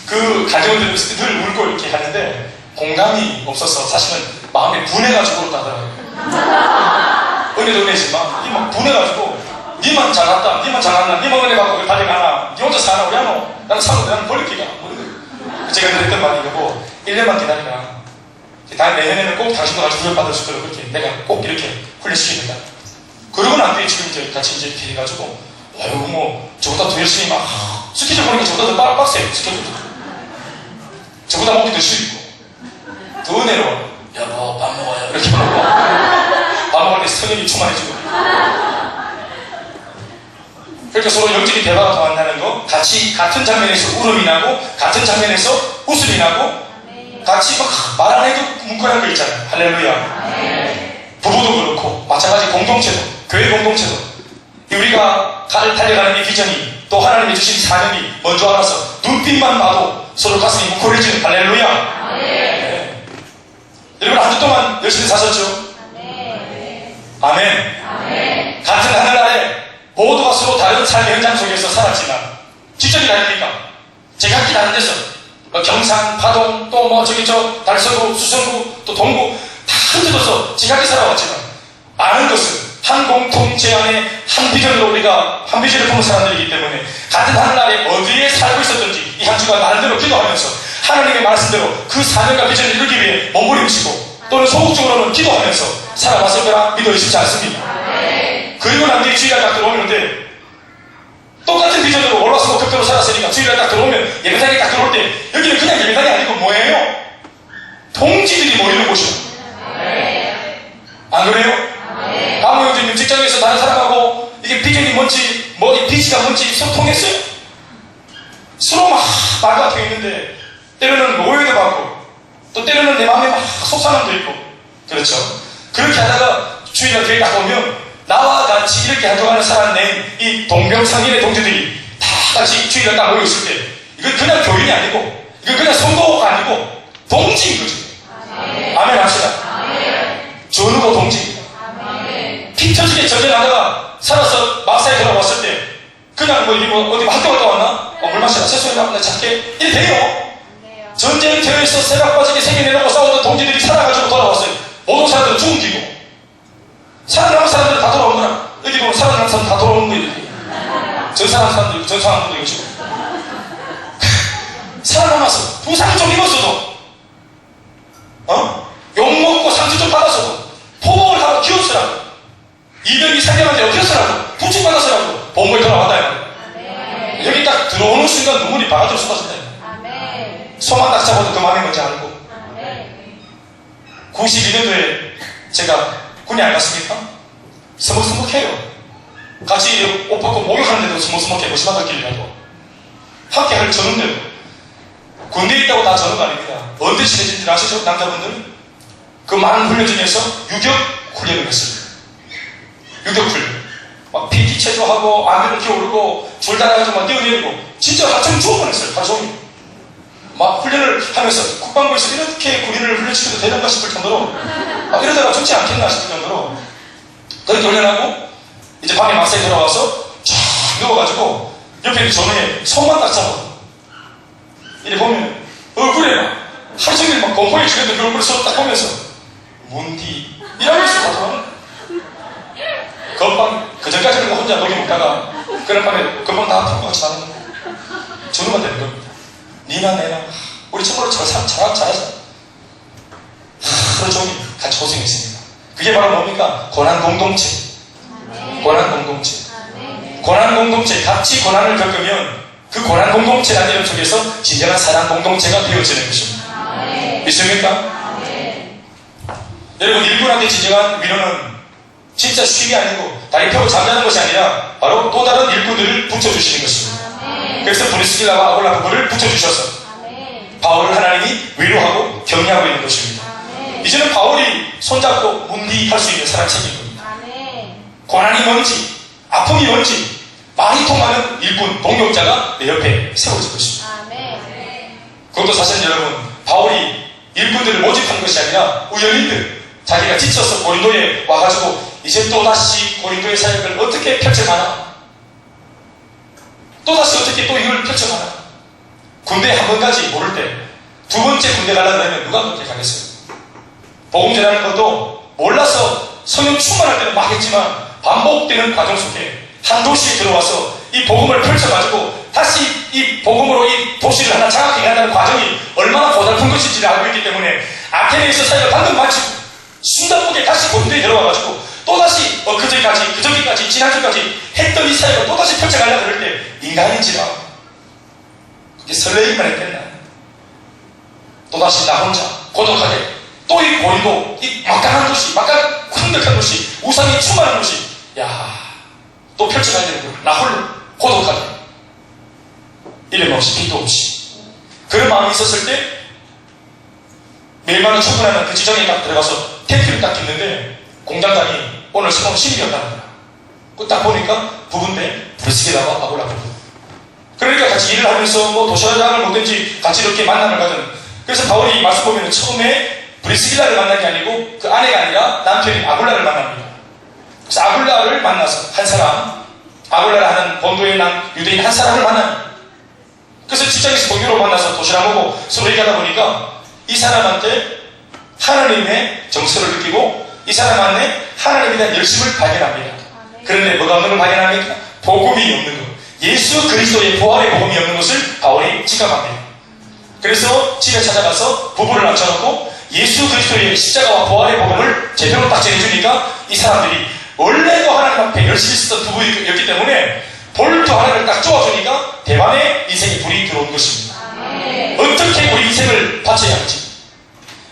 그 간증을 들으면서 늘 울고 이렇게 하는데 공감이 없어서 사실은 마음이 분해가지고 그렇다더라고요. 은혜도 은혜지만 이 막 분해가지고 니만 잘났다, 니만 잘났나, 니만 은혜 받고 달리 가나, 니 혼자 사나, 우리 하노, 나는 사고 나는 버릴기가. 제가 그랬던 말이 이거고 1년만 기다리라. 다음 내년에는 꼭 당신도 같이 훈련받을 수 있도록 그렇게 내가 꼭 이렇게 훈련시키겠다. 그러고 난 뒤에 지금 이제 같이 이제 이렇게 해가지고 저보다 더 열심히 막 스케줄 보니까 저보다 더 빡세요. 스케줄도 저보다 먹기 더 싫고 더 은혜로워. 여보 밥 먹어요 이렇게 먹고 밥 먹을 때 성령이 충만해지고 그러니까 서로 영적인 대화가 통한다는 거 같이 같은 장면에서 울음이 나고 같은 장면에서 웃음이 나고 같이 막 말 안 해도 뭉클한 거 있잖아요. 할렐루야. 부부도 그렇고 마찬가지 공동체도 교회 공동체도 우리가 달려가는 이 비전이 또 하나님이 주신 사명이 먼저 알아서 눈빛만 봐도 서로 가슴이 뭉클해지는 할렐루야. 네. 여러분 한 주 동안 열심히 사셨죠? 아멘. 같은 하늘 아래 모두가 서로 다른 삶의 현장 속에서 살았지만 지적이 다릅니까? 제각기 다른 데서 경산, 파동, 또 달서구, 수성구, 또 동구 다 흔들어서 지각이 살아왔지만 아는 것은 한 공통체 안에 한 비전으로 우리가 한 비전을 품은 사람들이기 때문에 같은 하늘나라에 어디에 살고 있었든지 이 한 주간 나름대로 기도하면서 하나님의 말씀대로 그 사명과 비전을 이루기 위해 몸부림치고 또는 소극적으로는 기도하면서 살아왔을 거라 믿어 의심치 않습니다. 그리고 난 뒤에 주일날 딱 들어오는데 똑같은 비전으로 올라서 목격대로 살았으니까 주일날 딱 들어오면 예배당에 딱 들어올 때 여기는 그냥 예배당이 아니고 뭐예요? 동지들이 모이는 곳이에요. 안 그래요? 아무 요즘 직장에서 다른 사람하고 이게 비전이 뭔지 이 비지가 뭔지 소통했어요? 서로 막 말도 안 있는데 때로는 오해도 받고 또 때로는 내 마음에 막 속상함도 있고 그렇죠? 그렇게 하다가 주일날 교회 딱 오면 나와 같이 이렇게 활동하는 사람 낸 이 동병상련의 동지들이 다 같이 주일날 딱 모여있을 때 이건 그냥 교인이 아니고 이건 그냥 성도가 아니고 동지인 거죠. 아멘 합시다. 전우고 동지. 피 터지게 전쟁하다가 살아서 막사에 돌아왔을 때 그냥 어디 학교 갔다 왔나? 물 마시나? 세수했나? 나 작게 이래 돼요. 전쟁터에서 새벽 빠지게 생겨내놓고 싸우던 동지들이 살아가지고 돌아왔어요. 모든 사람들은 죽은 기고 살아남은 사람들은 다 돌아오구나. 여기 보면 살아남은 사람 다 돌아오는 거예요. 전사한 사람들, 전사한 분도 계시고 살아남아서 부상 좀 입었어도 욕먹고 상처 좀 받았어도 포복을 하고 기었으라고 이병이 상대한테 엎였으라고 부축받았으라고 본거에 돌아왔다. 여기 딱 들어오는 순간 눈물이 바가지로 쏟아진다. 소만 딱 잡아도 그 마음이 뭔지 알고 92년도에 제가 군에 안 갔습니까? 서먹서먹해요. 같이 옷 벗고 목욕하는데도 서먹서먹해. 무심하다길이라도 함께 할 전운데도 군대에 있다고 다 전우가 아닙니다. 언제 친해진지 아시죠? 남자분들은 그 많은 훈련 중에서 유격 훈련을 했어요. 유격 훈련 막 PT 체조하고 안면을 기어오르고 줄 달아가지고 막 뛰어내리고 진짜 하청 주어만 했어요. 하루 종일 막 훈련을 하면서 국방부에서 이렇게 군인을 훈련시켜도 되는가 싶을 정도로 막 이러다가 좋지 않겠나 싶을 정도로 그렇게 훈련하고 이제 밤에 막사에 돌아와서 쫙 누워가지고 옆에 있는 전우에 손만 딱 잡아 이래 보면 얼굴에 막 하루 종일 막 공포에 죽였던 그 얼굴을 서로 딱 보면서 문디 이러면서 다 돌아오는 건빵 그전까지는 혼자 녹이 먹다가 그날 밤에 건빵 다 털고 같이 나는 거예요. 전우가 되는 겁니다. 니나 내나 우리 정말로 잘하자 하루 종일 같이 고생했습니다. 그게 바로 뭡니까? 고난 공동체. 고난 공동체. 고난 공동체. 같이 고난을 겪으면 그 고난 공동체라는 이름 속에서 진정한 사랑 공동체가 되어지는 것입니다. 믿습니까? 여러분 일꾼한테 진정한 위로는 진짜 쉼이 아니고 다리 펴고 잠자는 것이 아니라 바로 또 다른 일꾼들을 붙여주시는 것입니다. 그래서 브리스길라와 아굴라 부부를 붙여주셔서 바울을 하나님이 위로하고 격려하고 있는 것입니다. 이제는 바울이 손잡고 문디 할 수 있는 사람 책임 겁니다. 고난이 뭔지 아픔이 뭔지 많이 통하는 일꾼 동역자가 내 옆에 세워질 것입니다. 그것도 사실 여러분 바울이 일꾼들을 모집한 것이 아니라 우연히들 자기가 지쳐서 고린도에 와가지고 이제 또다시 고린도의 사역을 어떻게 펼쳐가나 또다시 어떻게 또 이걸 펼쳐가나 군대에 한 번까지 모를 때 두 번째 군대 가려고 하면 누가 그렇게 가겠어요? 복음 전하는 것도 몰라서 성령 충만할 때는 막 했지만 반복되는 과정 속에 한 도시에 들어와서 이 복음을 펼쳐가지고 다시 이 복음으로 이 도시를 하나 장악해 간다는 과정이 얼마나 고달픈 것인지를 알고 있기 때문에 아테네에서 사역을 방금 마치고 순간복에 다시 고린도에 들어와가지고 또다시 그저기까지 지난주까지 했던 이 사역을 또다시 펼쳐가려고 그럴 때 인간인지라 그게 설레기만 했겠나. 또다시 나 혼자 고독하게 또 이 고린도 이 막강한 도시 막강 강력한 도시 우상이 충만한 도시 또 펼쳐가야 되는 거야. 나 홀로 고독하게 이름 없이 빛도 없이 그런 마음이 있었을 때 매일마다 출근하는 그 지정에 딱 들어가서 텐트를 딱 켰는데 공장장이 오늘 새로운 신입이었다는 거야. 그 딱 보니까 부부인데 브리스길라와 아굴라 부부. 그러니까 같이 일을 하면서 뭐 도시락을 먹든지 같이 이렇게 만남을 가든. 그래서 바울이 말씀 보면 처음에 브리스길라를 만난 게 아니고 그 아내가 아니라 남편인 아굴라를 만납니다. 그래서 아굴라를 만나서 한 사람 아굴라를 하는 본도에 난 유대인 한 사람을 만납니다. 그래서 직장에서 동료로 만나서 도시락 먹고 서로 얘기하다 보니까 이 사람한테 하나님의 정서를 느끼고 이 사람 안에 하나님에 대한 열심을 발견합니다. 그런데 뭐가 없는 걸 발견합니까? 복음이 없는 것. 예수 그리스도의 부활의 복음이 없는 것을 바울이 지각합니다. 그래서 집에 찾아가서 부부를 앉혀놓고 예수 그리스도의 십자가와 부활의 복음을 제대로 딱 전해주니까 이 사람들이 원래도 하나님 앞에 열심히 쓰던 부부였기 때문에 볼도 하나를 딱 쪼아주니까 대만의 인생에 불이 들어온 것입니다. 어떻게 우리 인생을 바쳐야 할지,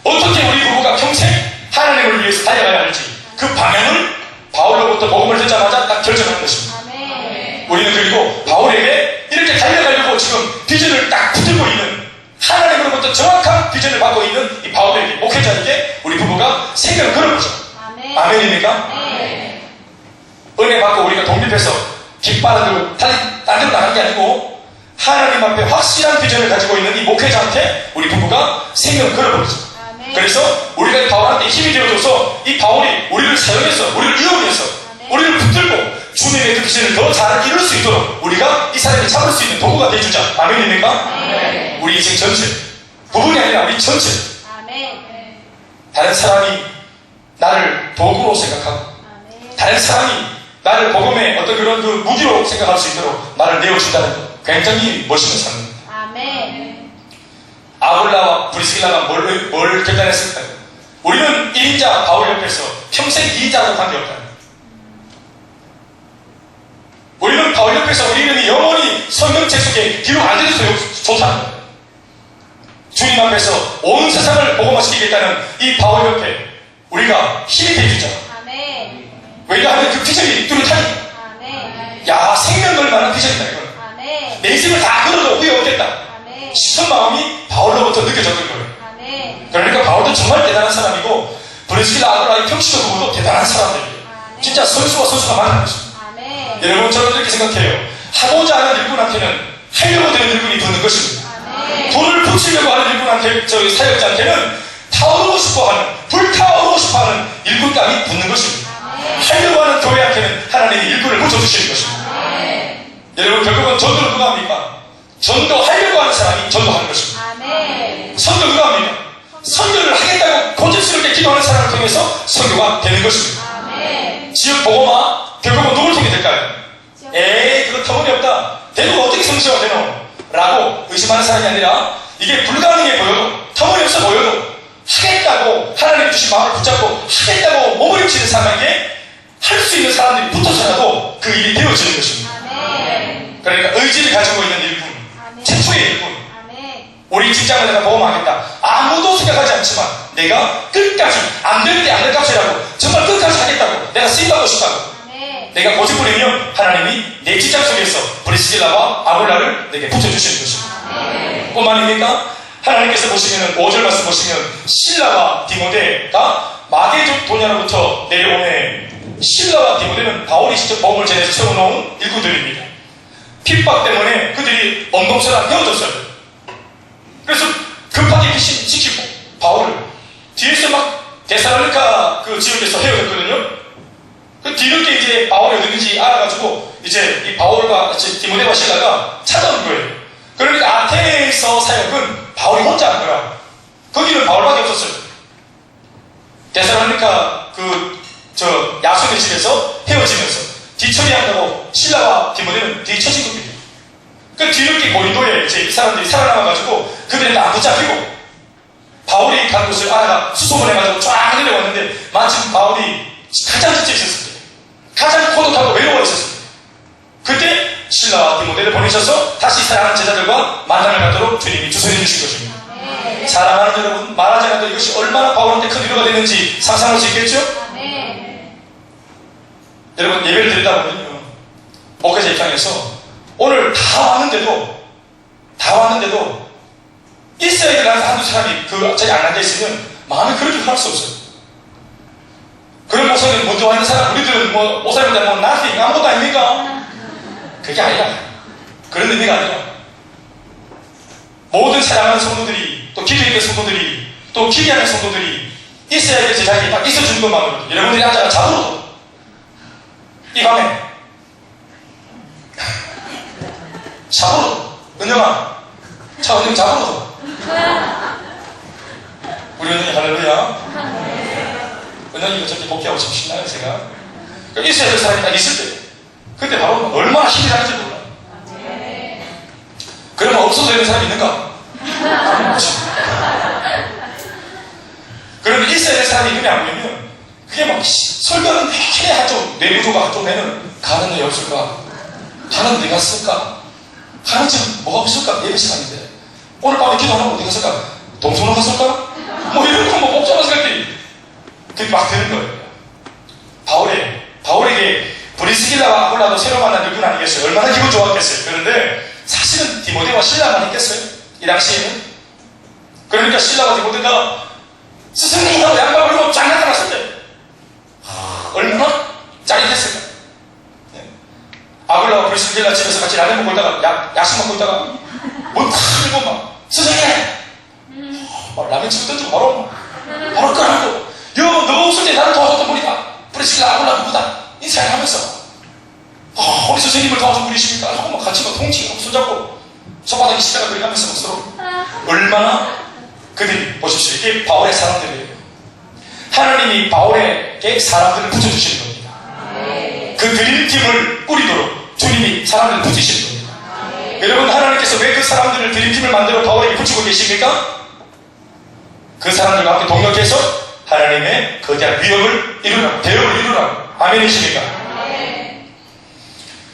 어떻게 우리 부부가 평생 하나님을 위해서 달려가야 할지 그 방향을 바울로부터 복음을 듣자마자 딱 결정하는 것입니다. 우리는 그리고 바울에게 이렇게 달려가려고 지금 비전을 딱 붙들고 있는, 하나님으로부터 정확한 비전을 받고 있는 이 바울에게, 목회자에게 우리 부부가 생각을 걸어보죠. 아멘입니까? 은혜 받고 우리가 독립해서 깃발을 들고 딴 데로 나간 게 아니고 하나님 앞에 확실한 비전을 가지고 있는 이 목회자한테 우리 부부가 생각을 걸어보죠. 그래서 우리가 바울한테 힘이 되어줘서 이 바울이 우리를 사용해서, 우리를 이용해서, 우리를 붙들고 주님의 그 비전을 더 잘 이룰 수 있도록 우리가 이 사람을 잡을 수 있는 도구가 되어주자. 아멘입니까? 우리 인생 전체, 부분이 아니라 우리 전체. 다른 사람이 나를 도구로 생각하고 다른 사람이 나를 복음의 어떤 그런 그 무기로 생각할 수 있도록 나를 내어준다는 것, 굉장히 멋있는 삶입니다. 아굴라와 브리스길라가 뭘 결단했을까요? 우리는 1인자 바울 옆에서 평생 2인자하고 관계없다. 우리는 바울 옆에서 우리는 영원히 성경책 속에 기록 안 돼도 좋다는 거예요. 주님 앞에서 온 세상을 복음화시키겠다는 이 바울 옆에 우리가 힘이 되주자. 왜냐하면 그 비전이 뚜렷하니까. 야, 생명 걸 만한 비전이다 이건. 내 인생을 다 걸어도 후회 없겠다 싶은 마음이 바울로부터 느껴졌던 거예요. 그러니까 바울도 정말 대단한 사람이고 브리스길라 아굴라의 평시도 부부도 대단한 사람들이에요. 진짜 선수와 선수가 만나는 것입니다. 여러분, 저는 이렇게 생각해요. 하고자 하는 일꾼한테는 하려고 되는 일꾼이 붙는 것입니다. 돈을 붙이려고 하는 일꾼한테, 저희 사역자한테는 타오르고 싶어하는, 불타오르고 싶어하는 일꾼감이 붙는 것입니다. 하려고 하는 교회한테는 하나님이 일꾼을 붙여주시는 것입니다. 여러분, 결국은 전도를 누가 합니까? 전도하려고 하는 사람이 전도하는 것입니다. 선교 누가 합니까? 선교를 하겠다고 고집스럽게 기도하는 사람을 통해서 선교가 되는 것입니다. 지역 복음화 결국은 누굴 통해 될까요? 에이, 그거 터무니없다. 대구가 어떻게 성취가 되노? 라고 의심하는 사람이 아니라 이게 불가능해 보여도, 터무니없어 보여도 하겠다고 하나님 주신 마음을 붙잡고 하겠다고 몸부림치는 사람에게 할 수 있는 사람들이 붙어서라도 그 일이 되어지는 것입니다. 그러니까 의지를 가지고 있는 일꾼, 최초의 일꾼. 우리 직장을 내가 보험하겠다. 아무도 생각하지 않지만 내가 끝까지 안 될 때 안 될 값이라고 정말 끝까지 하겠다고, 내가 쓰임받고 싶다고 내가 고집부리면 하나님이 내 직장 속에서 브리스길라와 아굴라를 내게 붙여주시는 것입니다. 뿐만 아닙니까? 하나님께서 보시면 5절 말씀 보시면 실라와 디모데가 마게도냐로부터 내려오네. 실라와 디모데는 바울이 직접 복음을 전해서 세워놓은 일꾼들입니다. 핍박 때문에 그들이 엉검소랑 헤어졌어요. 그래서 급하게 지키고 바울을 뒤에서 막 데살로니가 그 지역에서 헤어졌거든요. 그 뒤늦게 이제 바울이 어딘지 알아가지고 이제 이 바울과 디모데와 실라가 찾아온 거예요. 그러니까 아테네에서 사역은 바울이 혼자 한 거야. 거기는 바울밖에 없었어요. 데살로니가 야손의 집에서 헤어지면서 뒤처리한다고 실라와 디모데는 뒤처진 겁니다. 그 뒤늦게 고린도에 이제 이 사람들이 살아남아가지고 그들한테 안 붙잡히고 바울이 간 곳을 알아가 수송을 해가지고 쫙 내려왔는데 마침 바울이 가장 지쳐 있었습니다. 가장 고독하고 외로워 있었습니다. 그때 실라와 디모데를 보내셔서 다시 사랑하는 제자들과 만남을 갖도록 주님이 주선해 주신 것입니다. 사랑하는 여러분, 말하지 않아도 이것이 얼마나 바울한테 큰 위로가 됐는지 상상할 수 있겠죠? 여러분, 예배를 드리다 보면요, 목회자 입장에서 오늘 다 왔는데도 있어야 될 한두 사람이 그 자리에 안 앉아있으면 마음이 그렇게 할 수 없어요. 그런 목사님 먼저 와 있는 사람, 우리들은 목사님들 nothing, 아무것도 아닙니까? 그게 아니라, 그런 의미가 아니라 모든 사랑하는 성도들이, 또 기도했던 성도들이, 또 기대하는 성도들이 있어야 될 제자리에 딱 있어주는 것만으로도 여러분들이 앉아가 잡으로도 이 밤에 잡으로도, 은영아, 은영 잡으로도, 우리 은영이 할렐루야. 은영이 이거 저렇게 복귀하고 싶나요, 제가? 그러니까 있어야 될 사람이 딱 있을 때. 그때 바로 얼마나 힘이 나는지 몰라. 그러면 없어도 되는 사람이 있는가? 그러면 있어야 될 사람이 있느냐, 안 있느냐? 그게 막, 설교는 내내 한쪽, 내부조가 한쪽 내는, 가는 데 없을까? 가는 데가 쓸까? 가는 지금 뭐가 없을까? 예배 시간인데. 오늘 밤에 기도 안 하고 어디 갔을까? 동선으로 갔을까? 뭐 이런 거 뭐 복잡한 생각들이 그게 막 드는 거예요. 바울에게 브리스길라와 아굴라도 새로 만난 이분 아니겠어요? 얼마나 기분 좋았겠어요? 그런데 사실은 디모데와 신라만 했겠어요? 이 당시에는? 그러니까 신라와 디모데가 스승님하고 양말 걸고 장난감 났을 때 얼마나 짜릿했을까? 네. 아굴라와 브리스길라 집에서 같이 라면 먹고 있다가 야식 먹고 있다가 문 탁 열고 막 스승님! 막 라면 집에 던지고 바로 끄라고 너 없을 때 나를 도와줬던 분이다. 브리스길라 아굴라 누구다. 인사를 하면서 우리 선생님을 도와준 분이십니까? 하고 막 같이 막 통치고 손잡고 손바닥에 십자가 들어가면서 막 서로 얼마나 그들이 보십시오. 이게 바울의 사람들이에요. 하나님이 바울에게 사람들을 붙여주시는 겁니다. 그 드림팀을 꾸리도록 주님이 사람들을 붙이시는 겁니다. 여러분, 하나님께서 왜 그 사람들을 드림팀을 만들어 바울에게 붙이고 계십니까? 그 사람들과 함께 동역해서 하나님의 거대한 위협을 이루라고, 대역을 이루라고. 아멘이십니까?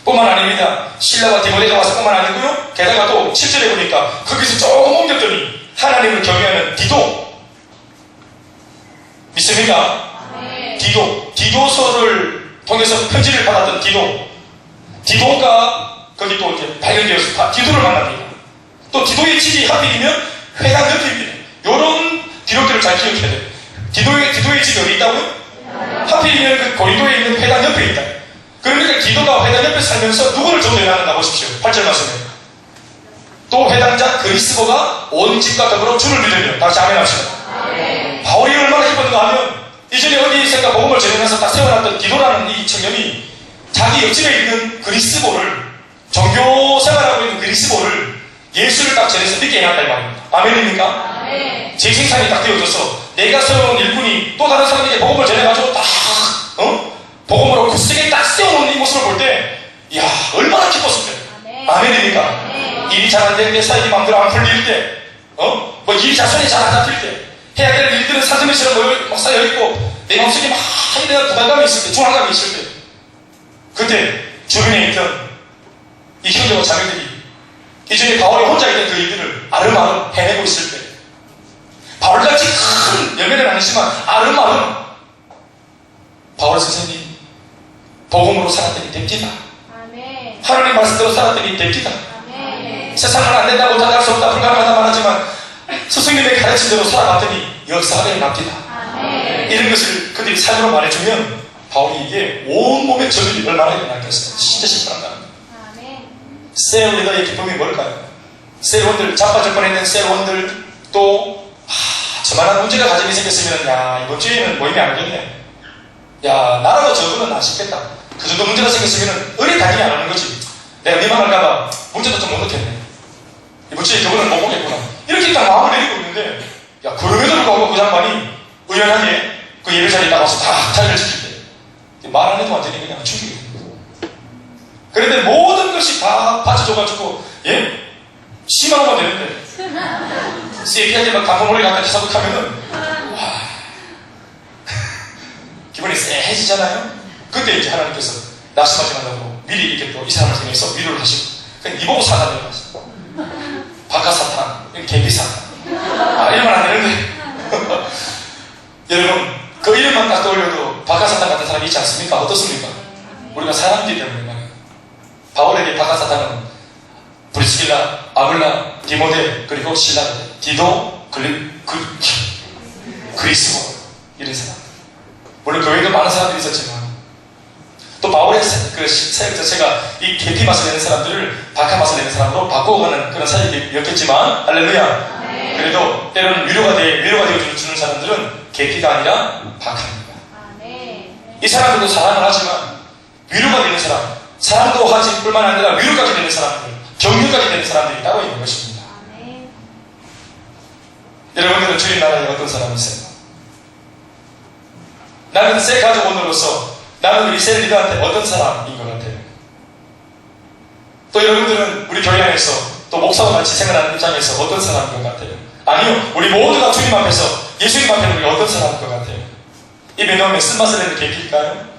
뿐만 아닙니다. 신라와 디모데가 와서 뿐만 아니고요. 게다가 또 7절에 보니까 거기서 조금 옮겼더니 하나님을 경외하는 디도. 믿습니까? 디도서를 통해서 편지를 받았던 디도가 거기 또 이제 발견되어서 디도를 만납니다. 또 디도의 집이 하필이면 회당 옆입니다. 요런 기록들을 잘 기억해야 돼요. 디도의 집이 어디 있다고요? 하필이면 그 고린도에 있는 회당 옆에 있다. 그러니까 디도가 회당 옆에 살면서 누구를 전도해나는가 보십시오. 8절 말씀에. 또 회당자 그리스도가 온 집과 더불어 주를 믿으며. 다시 아멘 합시다. 바울이 얼마나 기뻤는가 하면 이전에 어디 있을까 복음을 전해면서 딱 세워놨던 디도라는 이 청년이 자기 옆집에 있는 그리스도를, 종교 생활하고 있는 그리스도를 예수를 딱 전해서 믿게 해놨다 이 말입니다. 아멘입니까? 제 생산이 딱 되어져서 내가 세워놓은 일꾼이 또 다른 사람에게 복음을 전해가지고 딱 복음으로 굳세게 딱 세워놓은 이 모습을 볼 때 이야 얼마나 기뻤을까요? 아멘입니까? 일이 잘 안 될 때, 사역이 마음대로 안 풀릴 때, 뭐 일이 자손이 잘 안 잡힐 때, 해야 될 일들은 산더미처럼 막 쌓여있고 내 마음속에 막 이런 부담감이 있을 때, 중앙감이 있을 때, 그때 주변에 있던 이 형제와 자매들이 이전에 바울이 혼자 있던 그 일들을 아름아름 해내고 있을 때, 바울같이 큰 열매는 아니지만 아름아름 바울 선생님 복음으로 살았더니 됩니다. 하나님 말씀대로 살았더니 됩니다. 세상은 안 된다, 못한다, 할 수 없다, 불가능하다 말하지만 스승님의 가르침대로 살아갔더니 역사가 일어납니다. 이런 것을 그들이 사진으로 말해주면 바울이 이게 온몸에 저들이 얼마나 일어났겠어요. 진짜 심각합니다. 셀 리더의 기쁨이 뭘까요? 셀원들, 자빠질 뻔했는 셀원들, 또 저만한 문제가 가지게 생겼으면 야 이번 주에는 모임이 안 되겠네. 야 나라도 저거는 안 쉽겠다. 그 정도 문제가 생겼으면 은혜 당연히 안 하는 거지. 내가 미망할까봐 문제도 좀 못 넣겠네. 이번 주에 저거는 못 보겠구나. 이렇게 딱 마음을 내리고 있는데 야 그럼에도 불구하고 그 장관이 우연하게 그 예배 자리에 나가서 다 자리를 지킬 때 말 안 해도 완전히 그냥 충격이 됩니다. 그런데 모든 것이 다 받쳐줘가지고 예? 10만 원만 되는데 세피하게 막 단번호를 갖다 기사극하면은 와 기분이 쎄해지잖아요. 그때 이제 하나님께서 낙심하지 말라고 미리 이렇게 또 이 사람을 통해서 위로를 하시고 그냥 이보고 사단을 봤어. 박하사탄, 개비사탄. 이러면 안 되는데 여러분 그 이름만 딱 떠올려도 박하사탄 같은 사람이 있지 않습니까? 어떻습니까? 우리가 사람이기 때문에 말이에요. 바울에게 박하사탄은 브리스길라, 아굴라, 디모데, 그리고 신라, 디도, 그리스도 이런 사람. 물론 교회도 많은 사람들이 있었지만 또 바울의 그 사역 자체가 이 계피 맛을 내는 사람들을 박하 맛을 내는 사람으로 바꾸어가는 그런 사역이었겠지만 할렐루야. 그래도 때로는 위로가 되어주는 사람들은 계피가 아니라 박하입니다. 이 사람들도 사랑을 하지만 위로가 되는 사랑도 하지 뿐만 아니라 위로까지 되는 사람들, 격려까지 되는 사람들이 따로 있는 것입니다. 여러분들은 주님 나라에 어떤 사람이세요? 나는 새 가족 오너로서 나는 우리 새 리더한테 어떤 사람인 것 같아요? 또 여러분들은 우리 교회 안에서 또 목사와 같이 생활하는 입장에서 어떤 사람인 것 같아요? 아니요, 우리 모두가 주님 앞에서 예수님 앞에 우리가 어떤 사람인 것 같아요? 입에 넣으면 쓴맛을 내는 계기일까요?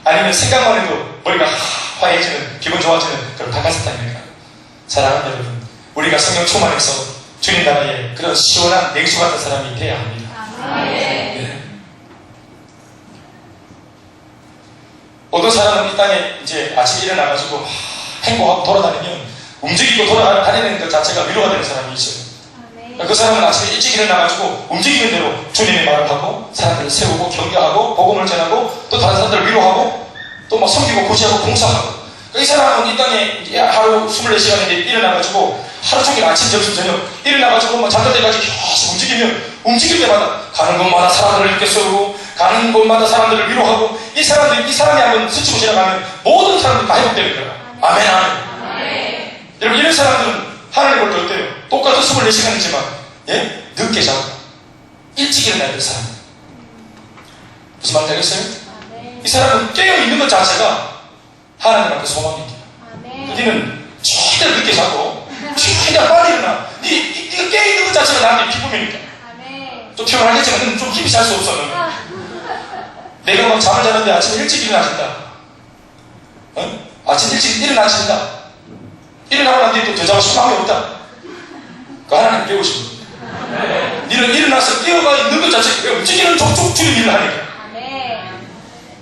아니면 생각만 해도 머리가 화해지는, 기분 좋아지는 그런 닭가슴살입니까? 사랑하는 여러분, 우리가 성령 충만해서 주님 나라에 그런 시원한 냉수 같은 사람이 되어야 합니다. 네. 어떤 사람은 이 땅에 이제 아침에 일어나가지고 행복하고 돌아다니면 움직이고 돌아다니는 것 자체가 위로가 되는 사람이 있어요. 그 사람은 아침에 일찍 일어나가지고 움직이는 대로 주님의 말을 하고 사람들을 세우고 격려하고 복음을 전하고 또 다른 사람들을 위로하고 또 막 섬기고 구제하고 봉사하고, 이 사람은 이 땅에 하루 24시간인데 일어나가지고 하루 종일 아침, 점심, 저녁 일어나가지고 뭐 잠들 때까지 계속 움직이면 움직일 때마다 가는 곳마다 사람들을 이렇게 세우고 가는 곳마다 사람들을 위로하고, 이 사람이 한번 스치고 지나가면 모든 사람들이 다 회복되는 거야. 아멘, 아멘. 여러분, 이런 사람들은 하나님 볼 때 어때요? 똑같은 24시간이지만 예? 늦게 자고 일찍 일어나야 될 사람. 무슨 말인지 알겠어요? 이 사람은 깨어있는 것 자체가 하나님 앞에 소망입니다. 너희는 최대한 늦게 자고 최대한 빨리 일어나. 네가 깨어있는 것 자체가 나한테 기쁨이니까. 좀 피곤하겠지만 너는 좀 힘이 잘 수 없어. 너는. 내가 막 잠을 자는데 아침에 일찍 일어나신다. 어? 아침 일찍 일어나신다. 일어나고 난 뒤에 또 더 자고 싶은 마음이 없다. 그 하나님 깨우시고. 너는 일어나서 깨어가 있는 것 자체가 움직이는 족족 주님 일을 하니까.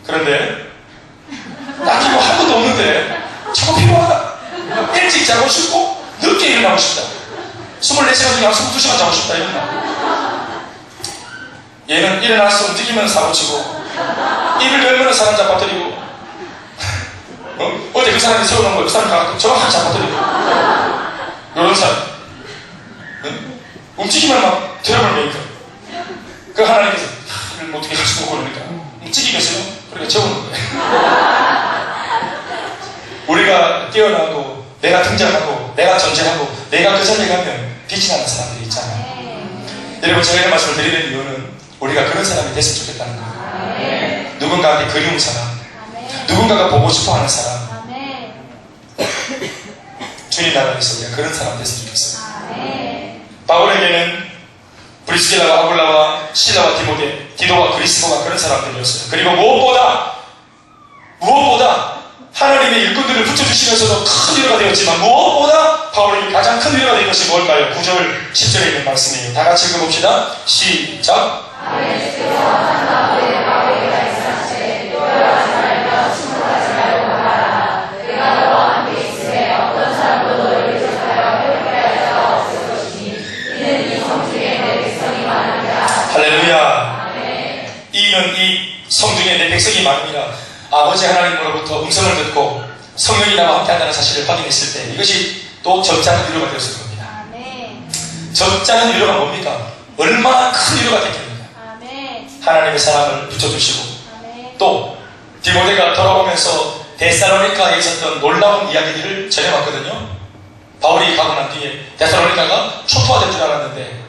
그런데 딱히 뭐 한 것도 없는데 자꾸 필요하다. 일찍 자고 싶고 늦게 일어나고 싶다. 24시간 중에 한 22시간 자고 싶다. 이런다. 얘는 일어나서 움직이면 사고치고 입을 열면 사람 잡아뜨리고 어제 그 사람이 세워놓은 거 그 사람이 가서 정확하게 잡아뜨리고 이런 사람. 움직이면 막 트러블 메이커. 그 하나님께서 이걸 어떻게 할 수 없고 그러니까 움직이겠어요? 그러니까 채우는 거예요. 우리가 깨어나고 내가 등장하고 내가 존재하고 내가 그 자리에 가면 빛이 나는 사람들이 있잖아요. 여러분, 제가 이런 말씀을 드리는 이유는 우리가 그런 사람이 됐으면 좋겠다는 거예요. 누군가한테 그리운 사람, 누군가가 보고 싶어하는 사람. 주님 나라에서 우리가 그런 사람 됐으면 좋겠어요. 바울에게는 브리스길라와 아굴라와 실라와 디도와 그리스도가 그런 사람들이었어요. 그리고 무엇보다 하나님의 일꾼들을 붙여주시면서도 큰 위로가 되었지만 무엇보다 바울에게 가장 큰 위로가 된 것이 뭘까요? 9절 10절에 있는 말씀이에요. 다 같이 읽어봅시다. 시작. 할렐루야. 이는 이 성중에 내 백성이 많으니라. 아버지 하나님으로부터 음성을 듣고 성령이 나와 함께한다는 사실을 확인했을 때 이것이 또 적잖은 위로가 되었을 겁니다. 적잖은 위로가 뭡니까? 얼마나 큰 위로가 됐겠느냐. 하나님의 사랑을 붙여주시고 또 디모데가 돌아오면서 데살로니카에 있었던 놀라운 이야기들을 전해왔거든요. 바울이 가고 난 뒤에 데살로니카가 초토화된 줄 알았는데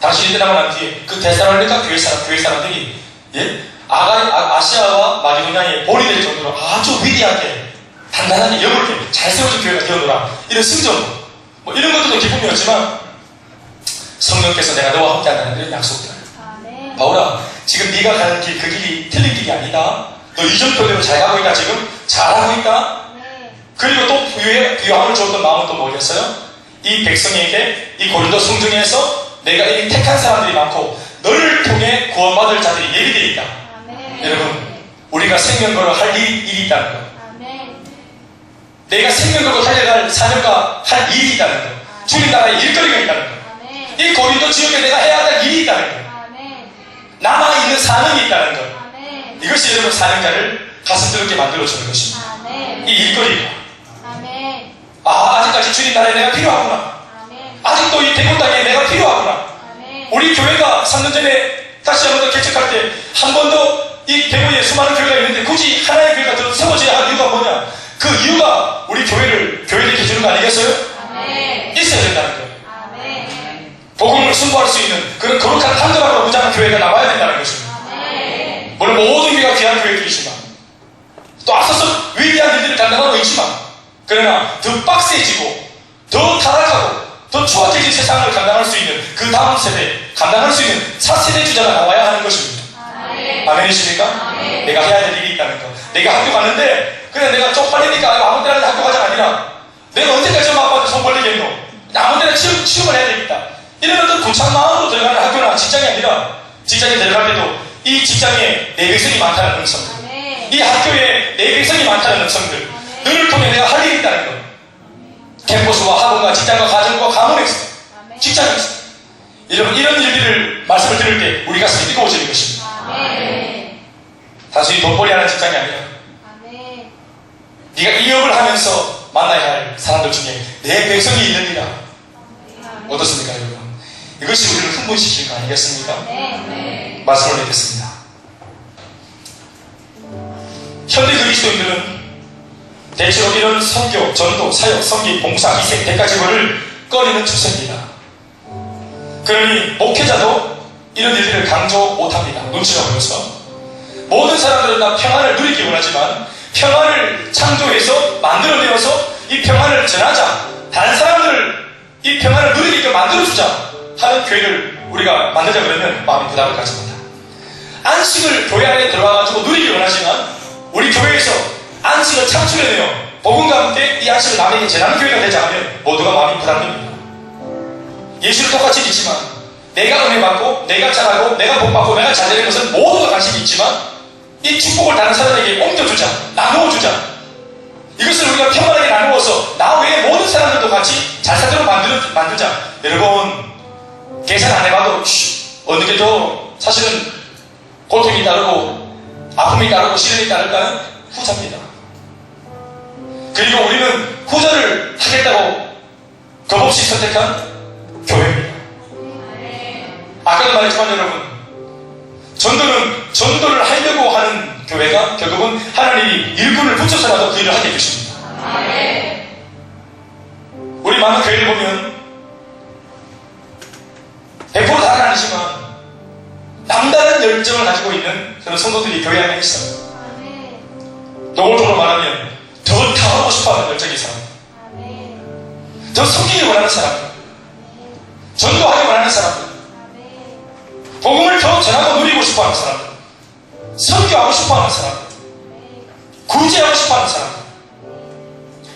당신이 떠나고 난 뒤에 그 데살로니카 교회 사람들이 아시아와 마게도냐에 본이 될 정도로 아주 위대하게 단단하게 여물게 잘 세워진 교회가 되어노라. 이런 승전 뭐 이런 것들도 기쁨이었지만 성령께서 내가 너와 함께한다는 그런 약속들. 바울아, 지금 네가 가는 길 그 길이 틀린 길이 아니다. 너 이전표대로 잘 가고 있다. 지금 잘하고 있다. 그리고 또 부유함을 주었던 마음은 또 뭐였어요? 이 백성에게 이 고린도 성중에서 내가 이미 택한 사람들이 많고 너를 통해 구원받을 자들이 예비되어 있다. 여러분, 우리가 생명 걸어 할 일이 있다는 것. 내가 생명 걸고 달려갈 사명과 할 일이 있다는 것. 주님 나라에 일거리가 있다는 것. 이 고린도 지역에 내가 해야 할 일이 있다는 것. 남아있는 사명이 있다는 것. 이것이 여러분 사명자를 가슴 뜨겁게 만들어주는 것입니다. 이 일거리가. 아직까지 주님 나라에 내가 필요하구나. 아직도 이 대구 땅에 내가 필요하구나. 우리 교회가 3년 전에 다시 한 번 더 개척할 때 한 번 더 이 대구에 수많은 교회가 있는데 굳이 하나의 교회가 더 세워져야 할 이유가 뭐냐? 그 이유가 우리 교회를 교회되게 해주는 거 아니겠어요? 있어야 된다는 거예요. 복음을 선포할 수 있는 그런 거룩한 한도라고 무장한 교회가 나와야 된다는 것입니다. 오늘 모든 교회가 귀한 교회들이지만 또 앞서서 위대한 일들을 감당하고 있지만 그러나 더 빡세지고 더 타락하고 더 추악해진 세상을 감당할 수 있는 그 다음 세대, 감당할 수 있는 4세대 주자가 나와야 하는 것입니다. 아멘이십니까? 내가 해야 될 일이 있다는 거. 내가 학교 갔는데 그냥 내가 쪽팔리니까 아무 때나 학교 가자가 아니라 내가 언제까지 엄마 아빠한테 손 벌리겠노? 아무 때나 취업을 해야 되겠다. 이런 어떤 구찬 마음으로 들어가는 학교나 직장이 아니라 직장에 들어갈 때도 이 직장에 내백성이 많다는 음성들, 이 학교에 내백성이 많다는 음성들, 너를 통해 내가 할 일이 있다는 것. 캠퍼스와 학원과 직장과 가정과 가문에서, 직장에서 이런 일들을 말씀을 들을 때 우리 가슴이 뜨거워지는 것입니다. 단순히 돈벌이 하는 직장이 아니라 네가 이 업을 하면서 만나야 할 사람들 중에 내 백성이 있느니라. 어떻습니까 여러분? 이것이 우리를 흥분시키는 거 아니겠습니까? 말씀을 맺겠습니다. 현대 그리스도인들은 대체로 이런 선교, 전도, 사역, 섬김, 봉사, 희생, 대가지고를 꺼리는 추세입니다. 그러니 목회자도 이런 일들을 강조 못합니다. 눈치가 보여서. 모든 사람들은 다 평안을 누리기 원하지만 평안을 창조해서 만들어내어서 이 평안을 전하자, 다른 사람들을 이 평안을 누리게끔 만들어주자 하는 교회를 우리가 만들자 그러면 마음이 부담을 가집니다. 안식을 교회 안에 들어와가지고 누리기 원하지만 우리 교회에서 안식을 창출해내어 복음과 함께 이 안식을 남에게 전하는 교회가 되자 하면 모두가 마음이 부담됩니다. 예수를 똑같이 믿지만 내가 은혜 받고 내가 잘하고 내가 복받고 내가 잘되는 것은 모두가 관심이 있지만 이 축복을 다른 사람에게 옮겨주자, 나누어주자. 이것을 우리가 평안하게 나누어서 나 외에 모든 사람들도 같이 잘 살도록 만들자. 여러분 계산 안 해봐도 어느 게 더 사실은 고통이 따르고 아픔이 따르고 시련이 따를까는 후자입니다. 그리고 우리는 후자를 하겠다고 겁없이 선택한 교회입니다. 아까도 말했지만 여러분, 전도를 하려고 하는 교회가 결국은 하나님이 일꾼을 붙여서라도 그 일을 하게 해주십니다. 우리 많은 교회를 보면 100% 다는 아니지만 남다른 열정을 가지고 있는 그런 성도들이 교회 안에 있어요. 노골적으로 말하면 더 타오르고 싶어하는 열정이 있어요. 더 섬기기 원하는 사람들, 전도하기 원하는 사람들, 복음을 더 전하고 누리고 싶어하는 사람들, 선교하고 싶어하는 사람들, 구제하고 싶어하는 사람들,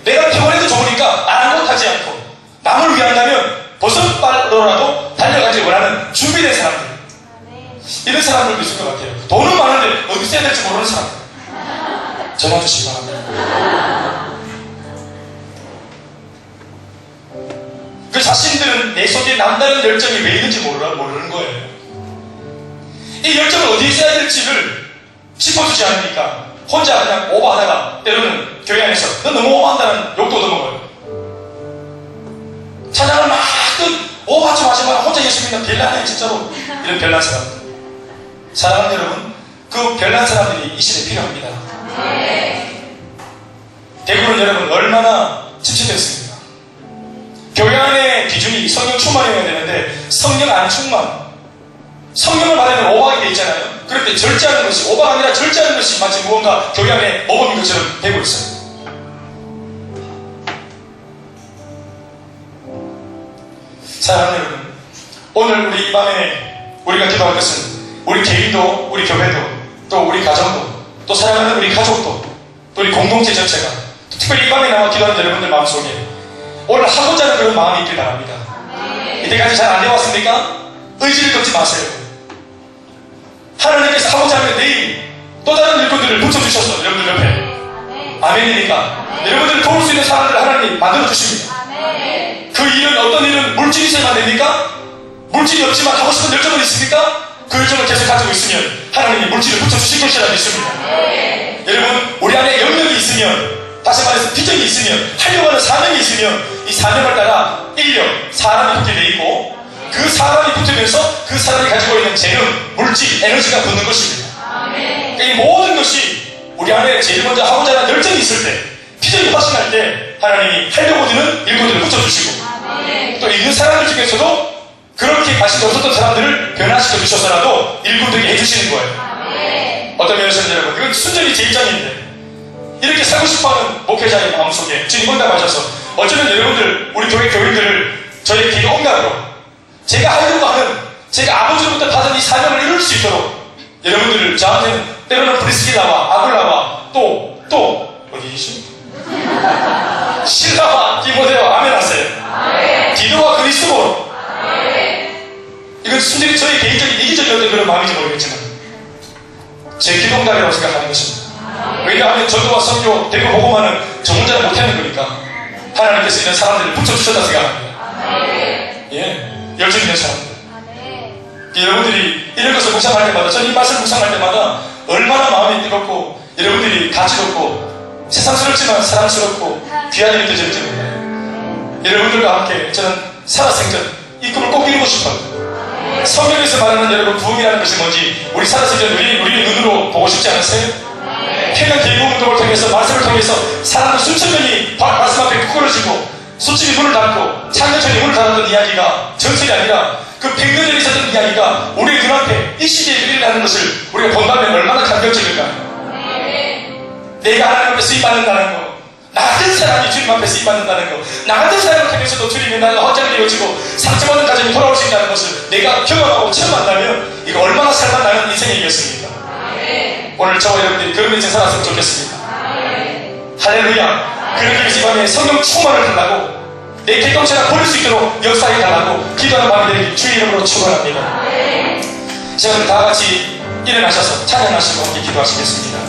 내가 피곤해도 좋으니까 아랑곳하지 않고 남을 위한다면 버섯발로라도 달려가지 원하는 준비된 사람들, 이런 사람들도 있을 것 같아요. 돈은 많은데 어디 써야 될지 모르는 사람들 전화 주시기 바랍니다. 그 자신들은 내 속에 남다른 열정이 왜 있는지 모르는 거예요. 이 열정을 어디에 써야 될지를 짚어주지 않으니까 혼자 그냥 오버하다가 때로는 교회 안에서 너 너무 오버한다는 욕도 얻어먹어요. 찬양을 막 오버하지 마지만 혼자 예수 믿는 별난해 진짜로. 이런 별난 사람들, 사랑하는 여러분, 그 별난 사람들이 이 시대에 필요합니다. 대구는 여러분 얼마나 지체되었습니까? 교회 안의 기준이 성령 충만이어야 되는데 성령 안 충만, 성령을 받으면 오버하게 돼 있잖아요. 그런데 절제하는 것이, 오버가 아니라 절제하는 것이 마치 무언가 교회 안에 모범인 것처럼 되고 있어요. 사랑하는 여러분, 오늘 우리 이 밤에 우리가 기도할 것은 우리 개인도, 우리 교회도, 또 우리 가정도, 또 사랑하는 우리 가족도, 또 우리 공동체 전체가, 특별히 이 밤에 나와 기도하는 여러분들 마음속에 오늘 하고자 하는 그런 마음이 있길 바랍니다. 이때까지 잘 안 되어왔습니까? 의지를 걷지 마세요. 하나님께서 하고자 하면 내일 또 다른 일꾼들을 붙여주셔서 여러분들 옆에, 아멘이니까 여러분들을 도울 수 있는 사람들을 하나님 만들어주십니다. 그 일은, 어떤 일은 물질이 있어야만 됩니까? 물질이 없지만 하고 싶은 열정은 있습니까? 그 열정을 계속 가지고 있으면 하나님이 물질을 붙여주실 것이라 믿습니다. 여러분, 우리 안에 영역이 있으면, 다시 말해서 비전이 있으면, 하려고 하는 사명이 있으면 이 사명을 따라 인력, 사람이 붙게 돼 있고, 그 사람이 붙으면서 그 사람이 가지고 있는 재능, 물질, 에너지가 붙는 것입니다. 그러니까 이 모든 것이 우리 안에 제일 먼저 하고자 하는 열정이 있을 때, 비전이 확신할 때 하나님이 하려고 드는 일꾼들을 붙여주시고, 또 있는 사람들 중에서도 그렇게 관심이 없었던 사람들을 변화시켜 주셔서라도 일꾼되게 해주시는 거예요. 어떤 면에서는 여러분, 이건 순전히 제 입장인데, 이렇게 살고 싶어하는 목회자의 마음속에 주님 응답하셔서 어쩌면 여러분들, 우리 교회 교인들을 저희 기도 응답으로 제가 하려고 하는, 제가 아버지로부터 받은 이 사명을 이룰 수 있도록 여러분들을 저한테는 때로는 브리스길라와 아굴라와 또 어디 계시죠? 신라와 디모데와 아멘 하세요. 디도와 그리스도로. 이건 순전히 저희 개인적인 이기적인 어떤 그런 마음인지 모르겠지만 제 기도응답이라고 생각하는 것입니다. 왜냐하면 전도와 선교, 대교 보고만은 저 혼자는 못하는 거니까 하나님께서 이런 사람들을 붙여주셨다 생각합니다. 예, 열정 있는 사람들. 여러분들이 이런 것을 묵상할 때마다, 저는 이 말씀을 묵상할 때마다 얼마나 마음이 뜨겁고 여러분들이 가치롭고 세상스럽지만 사랑스럽고 귀하게 느껴질지 몰라요. 여러분들과 함께 저는 살아생전 이 꿈을 꼭 이루고 싶어요. 성경에서 말하는 여러분 부흥이라는 것이 뭔지 우리 살아생전 우리 눈으로 보고 싶지 않으세요? 해명 대구운동을 통해서 말씀을 통해서 사람들 수천 명이 말씀 앞에 구걸어지고 수집이 문을 닫고 창녀천이 문을 닫았던 이야기가 전설이 아니라 그 100년 전에 있었던 이야기가 우리 눈앞에 이 시대에 일어나는 것을 우리가 본다면 얼마나 감격적일까요? 내가 하나님 앞에 쓰임받는다는 거, 나 같은 사람이 주님 앞에 쓰임받는다는 거, 나 같은 사람을 통해서도 주님이 나를 헌장을 이루어지고 상처받는 가정이 돌아올 수 있다는 것을 내가 경험하고 처음 만나면 이거 얼마나 살만나는 인생이겠습니까? 오늘 저와 여러분들이 그런 인생 살았으면 좋겠습니다. 할렐루야. 그러기 위해서 이 밤에 성령 충만을 달라고 내 개똥체가 버릴 수 있도록 역사해 달라고 기도하는 밤이 되길 주의 이름으로 축원합니다. 자, 그럼 다 같이 일어나셔서 찬양하시고 함께 기도하시겠습니다.